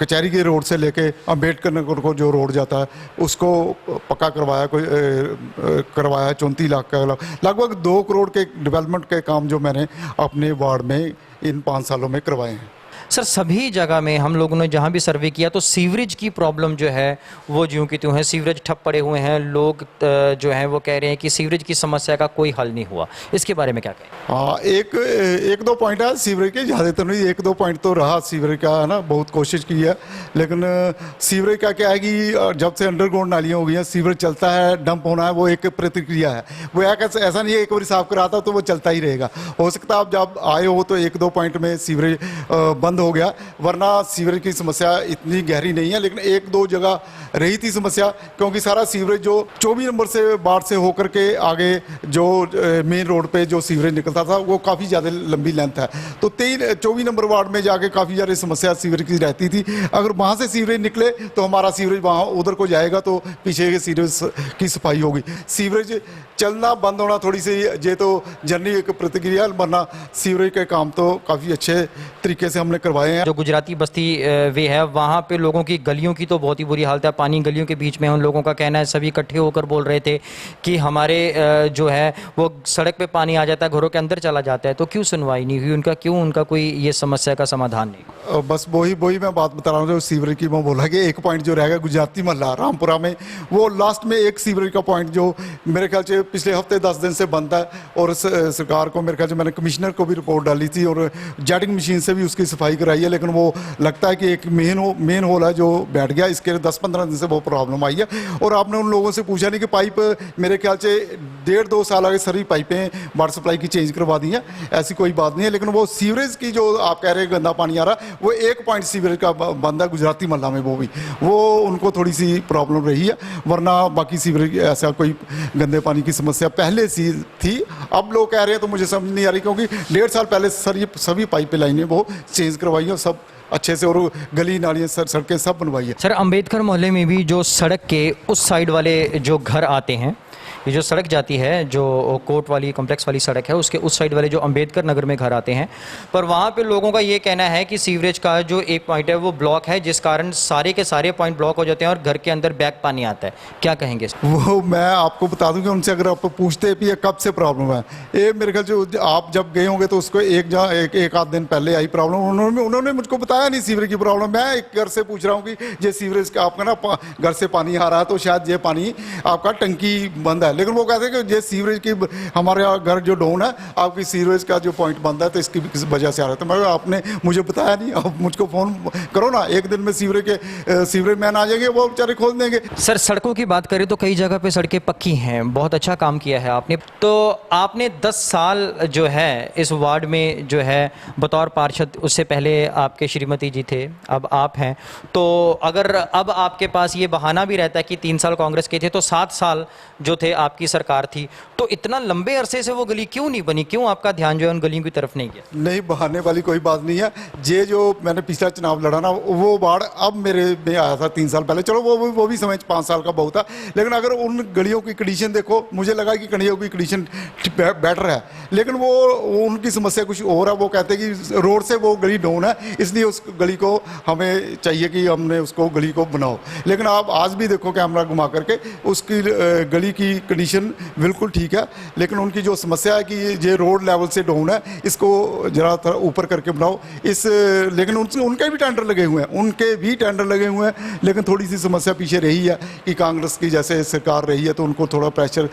Speaker 4: कचहरी के रोड से लेके अम्बेडकर नगर को जो रोड जाता है उसको पक्का करवाया, करवाया 34 लाख का। लगभग 2 करोड़ के डेवलपमेंट के काम जो मैंने अपने वार्ड में इन 5 सालों में करवाए हैं।
Speaker 1: सर सभी जगह में हम लोगों ने जहाँ भी सर्वे किया तो सीवरेज की प्रॉब्लम जो है वो ज्यों की त्यों है, सीवरेज ठप पड़े हुए हैं, लोग जो हैं वो कह रहे हैं कि सीवरेज की समस्या का कोई हल नहीं हुआ, इसके बारे में क्या कहें?
Speaker 4: हाँ, एक दो पॉइंट है सीवरेज के, ज़्यादातर नहीं, एक दो पॉइंट तो रहा सीवरेज का, है ना, बहुत कोशिश की है। लेकिन सीवरेज का क्या है कि जब से अंडरग्राउंड नालियाँ हो गई हैं, सीवरेज चलता है, डंप होना है, वो एक प्रतिक्रिया है, वो ऐसा नहीं है एक बार साफ कराता तो वो चलता ही रहेगा। हो सकता है आप जब आए हो तो एक दो पॉइंट में सीवरेज बंद हो गया, वरना सीवरेज की समस्या इतनी गहरी नहीं है। लेकिन एक दो जगह रही थी समस्या, क्योंकि सारा सीवरेज जो 24 नंबर से वार्ड से होकर के आगे जो मेन रोड पे जो सीवरेज निकलता था वो काफ़ी ज़्यादा लंबी लेंथ है, तो 24 नंबर वार्ड में जाके काफ़ी ज़्यादा समस्या सीवरेज की रहती थी। अगर वहाँ से सीवरेज निकले तो हमारा सीवरेज वहाँ उधर को जाएगा तो पीछे के सीवरेज की सफाई होगी। सीवरेज चलना बंद होना थोड़ी सी ये तो जनरली एक प्रतिक्रिया, वरना सीवरेज के काम तो काफ़ी अच्छे तरीके से हमने करवाए हैं।
Speaker 1: जो गुजराती बस्ती वे है वहाँ पे लोगों की गलियों की तो बहुत ही बुरी हालत है, पानी गलियों के बीच में। उन लोगों का कहना है, सभी इकट्ठे होकर बोल रहे थे कि हमारे जो है वो सड़क पे पानी आ जाता है, घरों के अंदर चला जाता है, तो क्यों सुनवाई नहीं हुई उनका, क्यों उनका कोई ये समस्या का समाधान नहीं?
Speaker 4: बस वही मैं बात बता रहा हूँ जो सीवरेज की। मैं बोला कि एक पॉइंट जो रहेगा गुजराती मोहल्ला रामपुरा में, वो लास्ट में एक सीवरेज का पॉइंट जो मेरे ख्याल से पिछले हफ्ते 10 दिन से बंद है, और सरकार को मेरे ख्याल से मैंने कमिश्नर को भी रिपोर्ट डाली थी और जेटिंग मशीन से भी उसकी सफाई कराई है, लेकिन वो लगता है कि एक मेन होल है जो बैठ गया, इसके 10-15 दिन से वो प्रॉब्लम आई है। और आपने उन लोगों से पूछा नहीं कि पाइप मेरे ख्याल से 1.5-2 साल आगे सारी पाइपें वाटर सप्लाई की चेंज करवा दी हैं, ऐसी कोई बात नहीं है। लेकिन वो सीवरेज की जो आप कह रहे हैं गंदा पानी आ रहा है, वो एक पॉइंट सीवरेज का बंद है गुजराती मोहल्ला में, वो उनको थोड़ी सी प्रॉब्लम रही है, वरना बाकी सीवरेज ऐसा कोई गंदे पानी की समस्या पहले सी थी। अब लोग कह रहे हैं तो मुझे समझ नहीं आ रही, क्योंकि 1.5 साल पहले सभी पाइपें लाइनें वो चेंज करवाई हैं सब अच्छे से, और गली नालियाँ सड़कें सब बनवाई है।
Speaker 1: सर अंबेडकर मोहल्ले में भी जो सड़क के उस साइड वाले जो घर आते हैं, ये जो सड़क जाती है जो कोर्ट वाली कॉम्प्लेक्स वाली सड़क है, उसके उस साइड वाले जो अंबेडकर नगर में घर आते हैं, पर वहाँ पे लोगों का ये कहना है कि सीवरेज का जो एक पॉइंट है वो ब्लॉक है, जिस कारण सारे के सारे पॉइंट ब्लॉक हो जाते हैं और घर के अंदर बैक पानी आता है। क्या कहेंगे?
Speaker 4: वो मैं आपको बता दूं कि उनसे अगर आप पूछते भी है कब से प्रॉब्लम है, ये मेरे ख्याल से आप जब गए होंगे तो उसको एक आध दिन पहले आई प्रॉब्लम। उन्होंने मुझको बताया नहीं सीवरेज की प्रॉब्लम। मैं एक घर से पूछ रहा हूँ कि ये सीवरेज का आपका ना घर से पानी आ रहा है तो शायद ये पानी आपका टंकी बंद है, लेकिन वो कहते हैं कि ये सीवरेज की हमारे यहाँ घर जो डाउन है, आपकी सीवरेज का जो पॉइंट बंद है तो इसकी वजह से आ रहा है। तो मैं आपने मुझे बताया नहीं, आप मुझको फ़ोन करो ना, एक दिन में सीवरेज मैन आ जाएंगे, वो बेचारे खोल देंगे।
Speaker 1: सर सड़कों की बात करें तो कई जगह पे सड़कें पक्की हैं, बहुत अच्छा काम किया है आपने। तो आपने 10 साल जो है इस वार्ड में जो है बतौर पार्षद, उससे पहले आपके श्रीमती जी थे, अब आप हैं, तो अगर अब आपके पास ये बहाना भी रहता है कि 3 साल कांग्रेस के थे तो 7 साल जो थे आपकी सरकार थी, तो इतना लंबे अरसे से वो गली क्यों नहीं बनी, क्यों आपका ध्यान जो है उन गलियों की तरफ नहीं गया?
Speaker 4: नहीं, बहाने वाली कोई बात नहीं है। ये जो मैंने पिछला चुनाव लड़ा ना, वो वार्ड अब मेरे में आया था 3 साल पहले, चलो वो भी समय 5 साल का बहुत था, लेकिन अगर उन गलियों की कंडीशन देखो, मुझे लगा कि गलियों की कंडीशन बेटर है, लेकिन वो उनकी समस्या कुछ और है। वो कहते हैं कि रोड से वो गली डाउन है, इसलिए उस गली को हमें चाहिए कि हमने उसको गली को बनाओ। लेकिन आप आज भी देखो कैमरा घुमा करके, उसकी गली की कंडीशन बिल्कुल ठीक है, लेकिन उनकी जो समस्या है कि ये रोड लेवल से डाउन है, इसको जरा थोड़ा ऊपर करके बनाओ। लेकिन उनके भी टेंडर लगे हुए हैं, लेकिन थोड़ी सी समस्या पीछे रही है कि कांग्रेस की जैसे सरकार रही है तो उनको थोड़ा प्रेशर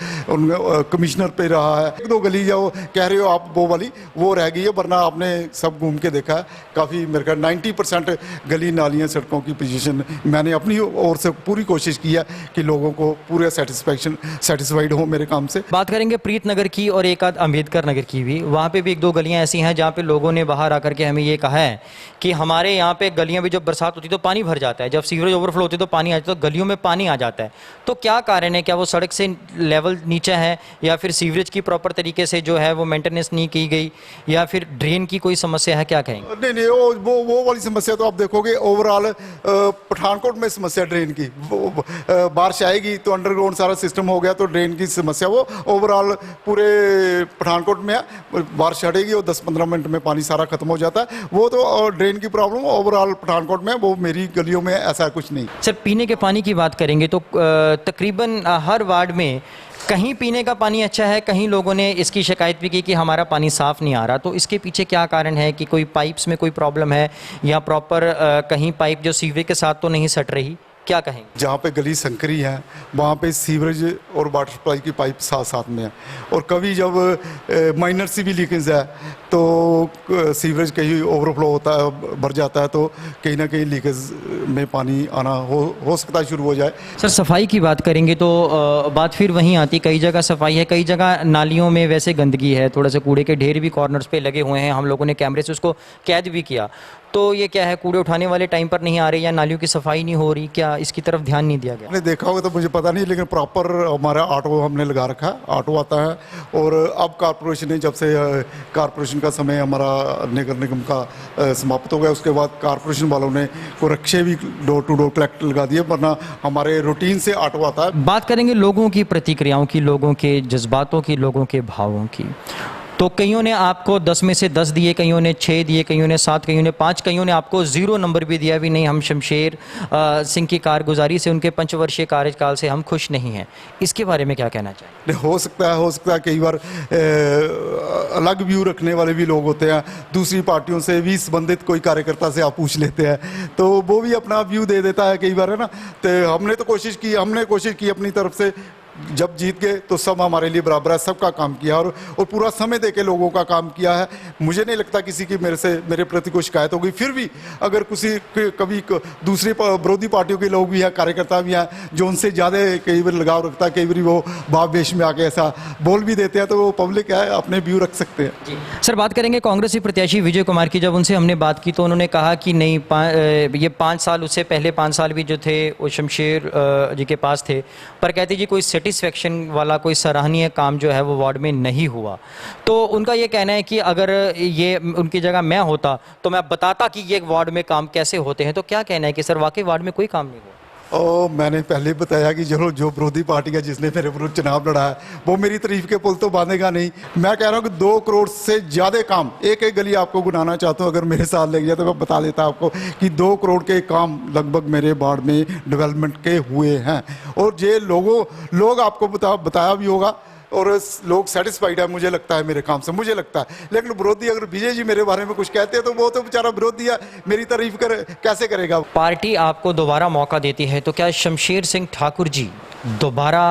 Speaker 4: कमिश्नर पे रहा है। 1-2 गली जो कह रहे हो आप वो वाली वो रह गई है, वरना आपने सब घूम के देखा है, काफ़ी मेरे ख्याल 90% गली नालियाँ सड़कों की पोजीशन मैंने अपनी ओर से पूरी कोशिश की है कि लोगों को पूरे सेटिस्फाइड हो मेरे काम से।
Speaker 1: बात करेंगे प्रीत नगर की और एक आध अंबेडकर नगर की भी। वहाँ पे भी 1-2 गलियाँ ऐसी हैं जहाँ पे लोगों ने बाहर आकर के हमें ये कहा है कि हमारे यहाँ पे गलियाँ भी जब बरसात होती है तो पानी भर जाता है, जब सीवरेज ओवरफ्लो होती है तो पानी आ जाता है, तो गलियों में पानी आ जाता है। तो क्या कारण है, क्या वो सड़क से लेवल नीचे है, या फिर सीवरेज की प्रॉपर तरीके से जो है वो मेंटेनेंस नहीं की गई, या फिर ड्रेन की कोई समस्या है, क्या कहेंगे?
Speaker 4: नहीं, वो वाली समस्या तो आप देखोगे ओवरऑल पठानकोट में समस्या ड्रेन की, बारिश आएगी तो अंडरग्राउंड सारा सिस्टम हो गया तो ड्रेन की समस्या वो ओवरऑल पूरे पठानकोट में है। बारिश हटेगी और 10-15 मिनट में पानी सारा खत्म हो जाता है, वो तो ड्रेन की प्रॉब्लम ओवरऑल पठानकोट में, वो मेरी गलियों में ऐसा कुछ नहीं।
Speaker 1: सर पीने के पानी की बात करेंगे तो तकरीबन हर वार्ड में कहीं पीने का पानी अच्छा है, कहीं लोगों ने इसकी शिकायत भी की कि हमारा पानी साफ़ नहीं आ रहा, तो इसके पीछे क्या कारण है? कि कोई पाइप्स में कोई प्रॉब्लम है या प्रॉपर कहीं पाइप जो सीवरेज के साथ तो नहीं सट रही, क्या कहेंगे?
Speaker 4: जहाँ पे गली संकरी है वहाँ पे सीवरेज और वाटर सप्लाई की पाइप साथ साथ में है, और कभी जब माइनर सी भी लीकेज है तो सीवरेज कहीं ओवरफ्लो होता है, भर जाता है, तो कहीं ना कहीं लीकेज में पानी आना हो सकता है शुरू हो जाए।
Speaker 1: सर सफाई की बात करेंगे तो बात फिर वहीं आती, कई जगह सफाई है, कई जगह नालियों में वैसे गंदगी है, थोड़ा सा कूड़े के ढेर भी कॉर्नर्स पे लगे हुए हैं, हम लोगों ने कैमरे से उसको कैद भी किया। तो ये क्या है, कूड़े उठाने वाले टाइम पर नहीं आ रहे या नालियों की सफाई नहीं हो रही, क्या इसकी तरफ ध्यान नहीं दिया गया?
Speaker 4: आपने देखा होगा तो मुझे पता नहीं, लेकिन प्रॉपर हमारा ऑटो हमने लगा रखा है, ऑटो आता है। और अब कॉर्पोरेशन ने, जब से कॉर्पोरेशन का समय हमारा नगर निगम का समाप्त हो गया, उसके बाद कॉर्पोरेशन वालों ने को रक्षे भी डोर टू डोर कलेक्ट लगा दिए, वरना हमारे रूटीन से ऑटो आता है।
Speaker 1: बात करेंगे लोगों की प्रतिक्रियाओं की, लोगों के जज्बातों की, लोगों के भावों की। तो कईयों ने आपको 10 में से 10 दिए, कईयों ने 6 दिए, कईयों ने 7, कईयों ने 5, कईयों ने आपको 0 नंबर भी दिया भी नहीं, हम शमशेर सिंह की कारगुजारी से, उनके 5 वर्षीय कार्यकाल से हम खुश नहीं हैं। इसके बारे में क्या कहना चाहिए?
Speaker 4: हो सकता है कई बार अलग व्यू रखने वाले भी लोग होते हैं, दूसरी पार्टियों से भी संबंधित कोई कार्यकर्ता से आप पूछ लेते हैं तो वो भी अपना व्यू दे देता है कई बार, है ना। तो हमने कोशिश की अपनी तरफ से, जब जीत गए तो सब हमारे लिए बराबर है, सबका काम किया और पूरा समय देके लोगों का काम किया है। मुझे नहीं लगता किसी की मेरे प्रति कोई शिकायत होगी। फिर भी अगर कभी दूसरी विरोधी पार्टियों के लोग भी हैं, कार्यकर्ता भी हैं, जो उनसे ज़्यादा कई बार लगाव रखता है, कई बार वो भाव वेश में आके ऐसा बोल भी देते हैं, तो वो पब्लिक है, अपने व्यू रख सकते हैं।
Speaker 1: सर बात करेंगे कांग्रेसी प्रत्याशी विजय कुमार की। जब उनसे हमने बात की तो उन्होंने कहा कि नहीं, ये 5 साल, उससे पहले 5 साल भी जो थे वो शमशेर जी के पास थे, पर कहते जी कोई सेटिस्फेक्शन वाला, कोई सराहनीय काम जो है वो वार्ड में नहीं हुआ। तो उनका ये कहना है कि अगर ये उनकी जगह मैं होता तो मैं बताता कि ये वार्ड में काम कैसे होते हैं। तो क्या कहना है कि सर वाकई वार्ड में कोई काम नहीं हुआ?
Speaker 4: मैंने पहले बताया कि जो विरोधी पार्टी का जिसने मेरे विरुद्ध चुनाव लड़ा है वो मेरी तारीफ के पुल तो बांधेगा नहीं। मैं कह रहा हूँ कि 2 करोड़ से ज़्यादा काम, एक गली आपको गुनाना चाहता हूँ, अगर मेरे साथ लग जाए तो मैं बता देता आपको कि 2 करोड़ के काम लगभग मेरे वार्ड में डेवलपमेंट के हुए हैं। और ये लोग आपको बताया भी होगा और लोग सेटिस्फाइड है, मुझे लगता है, मेरे काम से, मुझे लगता है। लेकिन विरोधी, अगर विजय जी मेरे बारे में कुछ कहते हैं तो वो तो बेचारा विरोधी है, मेरी तारीफ कैसे करेगा?
Speaker 1: पार्टी आपको दोबारा मौका देती है तो क्या शमशेर सिंह ठाकुर जी दोबारा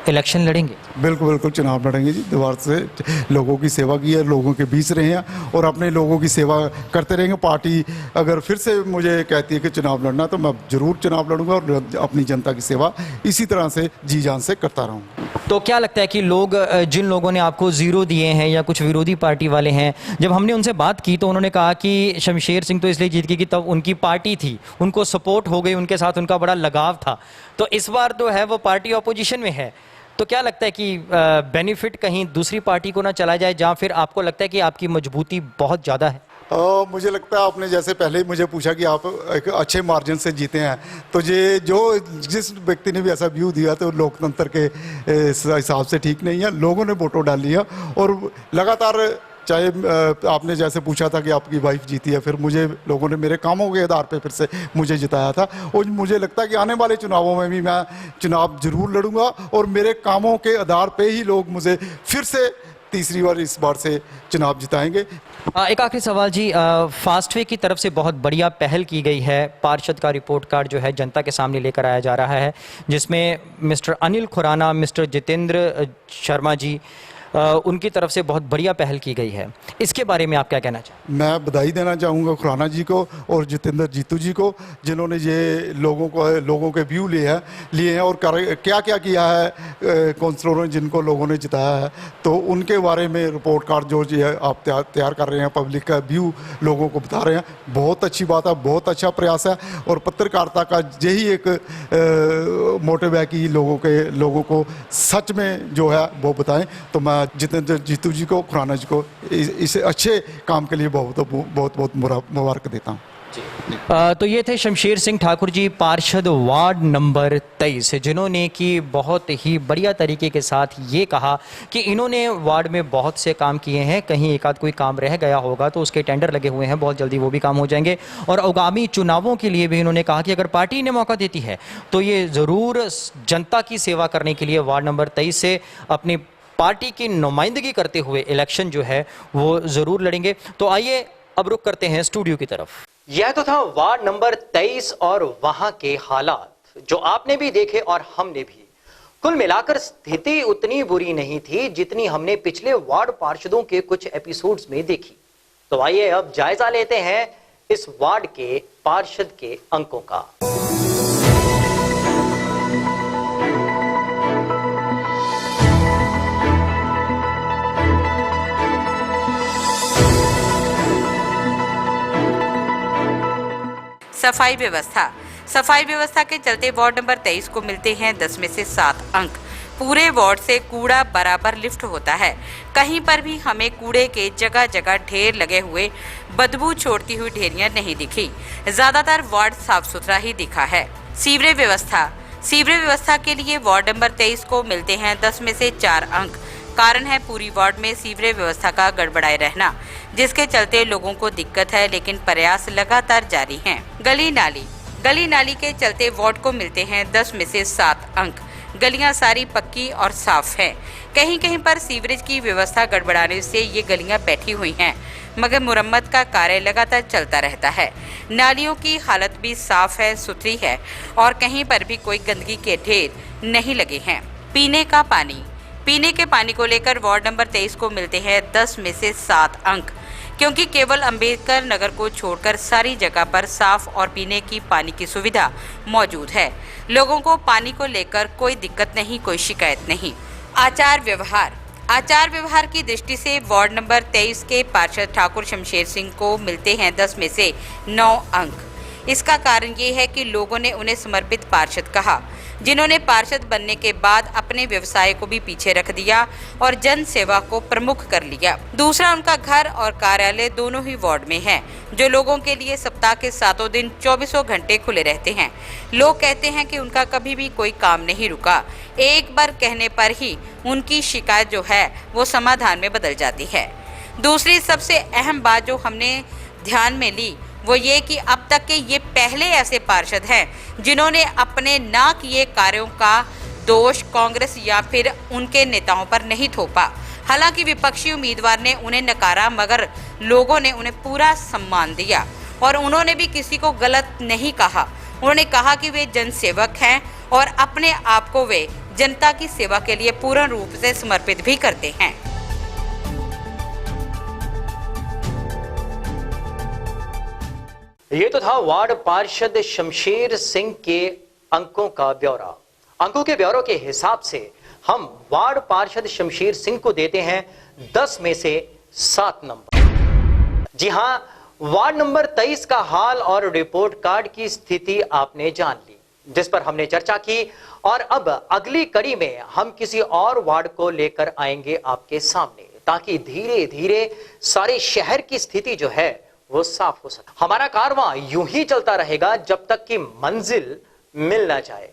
Speaker 1: इलेक्शन लड़ेंगे?
Speaker 4: बिल्कुल चुनाव लड़ेंगे जी। दोबारा से लोगों की सेवा की है, लोगों के बीच रहे हैं और अपने लोगों की सेवा करते रहेंगे। पार्टी अगर फिर से मुझे कहती है कि चुनाव लड़ना तो मैं जरूर चुनाव लड़ूंगा और अपनी जनता की सेवा इसी तरह से जी जान से करता रहूँगा।
Speaker 1: तो क्या लगता है कि लोग, जिन लोगों ने आपको 0 दिए हैं या कुछ विरोधी पार्टी वाले हैं, जब हमने उनसे बात की तो उन्होंने कहा कि शमशेर सिंह तो इसलिए जीत गई कि तब उनकी पार्टी थी, उनको सपोर्ट हो गई, उनके साथ उनका बड़ा लगाव था। तो इस बार तो है वो पार्टी ऑपोजिशन में है, तो क्या लगता है कि बेनिफिट कहीं दूसरी पार्टी को ना चला जाए, जहाँ फिर आपको लगता है कि आपकी मजबूती बहुत ज़्यादा है?
Speaker 4: मुझे लगता है आपने जैसे पहले मुझे पूछा कि आप एक अच्छे मार्जिन से जीते हैं, तो ये जिस व्यक्ति ने भी ऐसा व्यू दिया तो लोकतंत्र के हिसाब से ठीक नहीं है। लोगों ने वोटों डाल लिया और लगातार, चाहे आपने जैसे पूछा था कि आपकी वाइफ जीती है, फिर मुझे लोगों ने मेरे कामों के आधार पे फिर से मुझे जिताया था। और मुझे लगता है कि आने वाले चुनावों में भी मैं चुनाव जरूर लड़ूंगा और मेरे कामों के आधार पे ही लोग मुझे फिर से तीसरी बार इस बार से चुनाव जिताएंगे।
Speaker 1: एक आखिरी सवाल जी, फास्टवे की तरफ से बहुत बढ़िया पहल की गई है, पार्षद का रिपोर्ट कार्ड जो है जनता के सामने लेकर आया जा रहा है, जिसमें मिस्टर अनिल खुराना, मिस्टर जितेंद्र शर्मा जी, उनकी तरफ से बहुत बढ़िया पहल की गई है। इसके बारे में आप क्या कहना चाहें?
Speaker 4: मैं बधाई देना चाहूँगा खुराना जी को और जितेंद्र जीतू जी को, जिन्होंने ये लोगों के व्यू लिए हैं और क्या क्या किया है काउंसलरों ने, जिनको लोगों ने जिताया है, तो उनके बारे में रिपोर्ट कार्ड जो है आप तैयार कर रहे हैं, पब्लिक का व्यू लोगों को बता रहे हैं। बहुत अच्छी बात है, बहुत अच्छा प्रयास है और पत्रकारिता का यही एक मोटिव है कि लोगों को सच में जो है वो बताएं। तो मैं जितेंद्र जीतू जी को, खुराना जी को इस अच्छे काम के लिए बहुत बहुत मुबारक देता हूँ।
Speaker 1: तो ये थे शमशेर सिंह ठाकुर जी, पार्षद वार्ड नंबर 23, जिन्होंने कि बहुत ही बढ़िया तरीके के साथ ये कहा कि इन्होंने वार्ड में बहुत से काम किए हैं, कहीं एक आध कोई काम रह गया होगा तो उसके टेंडर लगे हुए हैं, बहुत जल्दी वो भी काम हो जाएंगे। और आगामी चुनावों के लिए भी इन्होंने कहा कि अगर पार्टी ने मौका देती है तो ये ज़रूर जनता की सेवा करने के लिए वार्ड नंबर 23 से अपनी पार्टी की नुमाइंदगी करते हुए इलेक्शन जो है वो ज़रूर लड़ेंगे। तो आइए अब रुख करते हैं स्टूडियो की तरफ। यह तो था वार्ड नंबर 23 और वहां के हालात जो आपने भी देखे और हमने भी। कुल मिलाकर स्थिति उतनी बुरी नहीं थी जितनी हमने पिछले वार्ड पार्षदों के कुछ एपिसोड्स में देखी। तो आइए अब जायजा लेते हैं इस वार्ड के पार्षद के अंकों का।
Speaker 3: सफाई व्यवस्था के चलते वार्ड नंबर 23 को मिलते हैं 10 में से 7 अंक। पूरे वार्ड से कूड़ा बराबर लिफ्ट होता है, कहीं पर भी हमें कूड़े के जगह जगह ढेर लगे हुए बदबू छोड़ती हुई ढेरियां नहीं दिखी। ज्यादातर वार्ड साफ सुथरा ही दिखा है। सीवरेज व्यवस्था के लिए वार्ड नंबर 23 को मिलते हैं 10 में से 4 अंक। कारण है पूरी वार्ड में सीवरेज व्यवस्था का गड़बड़ाए रहना, जिसके चलते लोगों को दिक्कत है, लेकिन प्रयास लगातार जारी हैं। गली नाली के चलते वार्ड को मिलते हैं 10 में से 7 अंक। गलियां सारी पक्की और साफ हैं। कहीं कहीं पर सीवरेज की व्यवस्था गड़बड़ाने से ये गलियां बैठी हुई हैं, मगर मुरम्मत का कार्य लगातार चलता रहता है। नालियों की हालत भी साफ है, सुथरी है और कहीं पर भी कोई गंदगी के ढेर नहीं लगे हैं। पीने के पानी को लेकर वार्ड नंबर 23 को मिलते हैं 10 में से 7 अंक, क्योंकि केवल अंबेडकर नगर को छोड़कर सारी जगह पर साफ और पीने की पानी की सुविधा मौजूद है। लोगों को पानी को लेकर कोई दिक्कत नहीं, कोई शिकायत नहीं। आचार व्यवहार की दृष्टि से वार्ड नंबर 23 के पार्षद ठाकुर शमशेर सिंह को मिलते हैं 10 में से 9 अंक। इसका कारण ये है कि लोगों ने उन्हें समर्पित पार्षद कहा, जिन्होंने पार्षद बनने के बाद अपने व्यवसाय को भी पीछे रख दिया और जन सेवा को प्रमुख कर लिया। दूसरा, उनका घर और कार्यालय दोनों ही वार्ड में है, जो लोगों के लिए सप्ताह के 7 दिन 24 घंटे खुले रहते हैं। लोग कहते हैं कि उनका कभी भी कोई काम नहीं रुका। एक बार कहने पर ही उनकी शिकायत जो है वो समाधान में बदल जाती है। दूसरी सबसे अहम बात जो हमने ध्यान में ली वो ये कि अब तक के ये पहले ऐसे पार्षद हैं जिन्होंने अपने ना किए कार्यों का दोष कांग्रेस या फिर उनके नेताओं पर नहीं थोपा। हालांकि विपक्षी उम्मीदवार ने उन्हें नकारा, मगर लोगों ने उन्हें पूरा सम्मान दिया और उन्होंने भी किसी को गलत नहीं कहा। उन्होंने कहा कि वे जनसेवक हैं और अपने आप को वे जनता की सेवा के लिए पूर्ण रूप से समर्पित भी करते हैं।
Speaker 1: ये तो था वार्ड पार्षद शमशेर सिंह के अंकों का ब्यौरा। अंकों के ब्यौरों के हिसाब से हम वार्ड पार्षद शमशेर सिंह को देते हैं 10 में से 7 नंबर। जी हां, वार्ड नंबर 23 का हाल और रिपोर्ट कार्ड की स्थिति आपने जान ली, जिस पर हमने चर्चा की। और अब अगली कड़ी में हम किसी और वार्ड को लेकर आएंगे आपके सामने, ताकि धीरे धीरे सारे शहर की स्थिति जो है वो साफ हो सके। हमारा कारवां यूं ही चलता रहेगा जब तक कि मंजिल मिल ना जाए।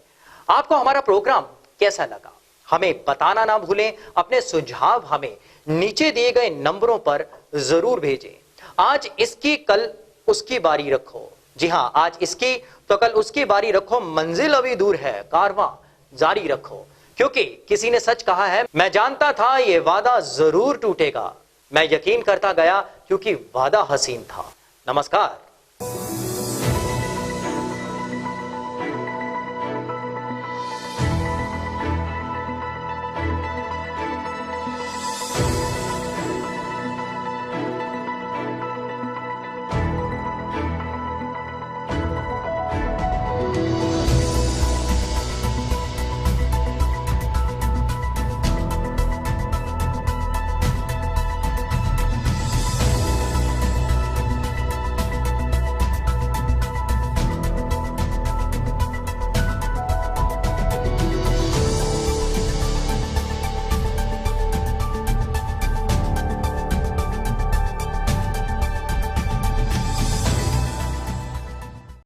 Speaker 1: आपको हमारा प्रोग्राम कैसा लगा हमें बताना ना भूलें। अपने सुझाव हमें नीचे दिए गए नंबरों पर जरूर भेजें। आज इसकी कल उसकी बारी रखो। जी हां, आज इसकी तो कल उसकी बारी रखो। मंजिल अभी दूर है, कारवां जारी रखो, क्योंकि किसी ने सच कहा है, मैं जानता था ये वादा जरूर टूटेगा, मैं यकीन करता गया क्योंकि वादा हसीन था। नमस्कार।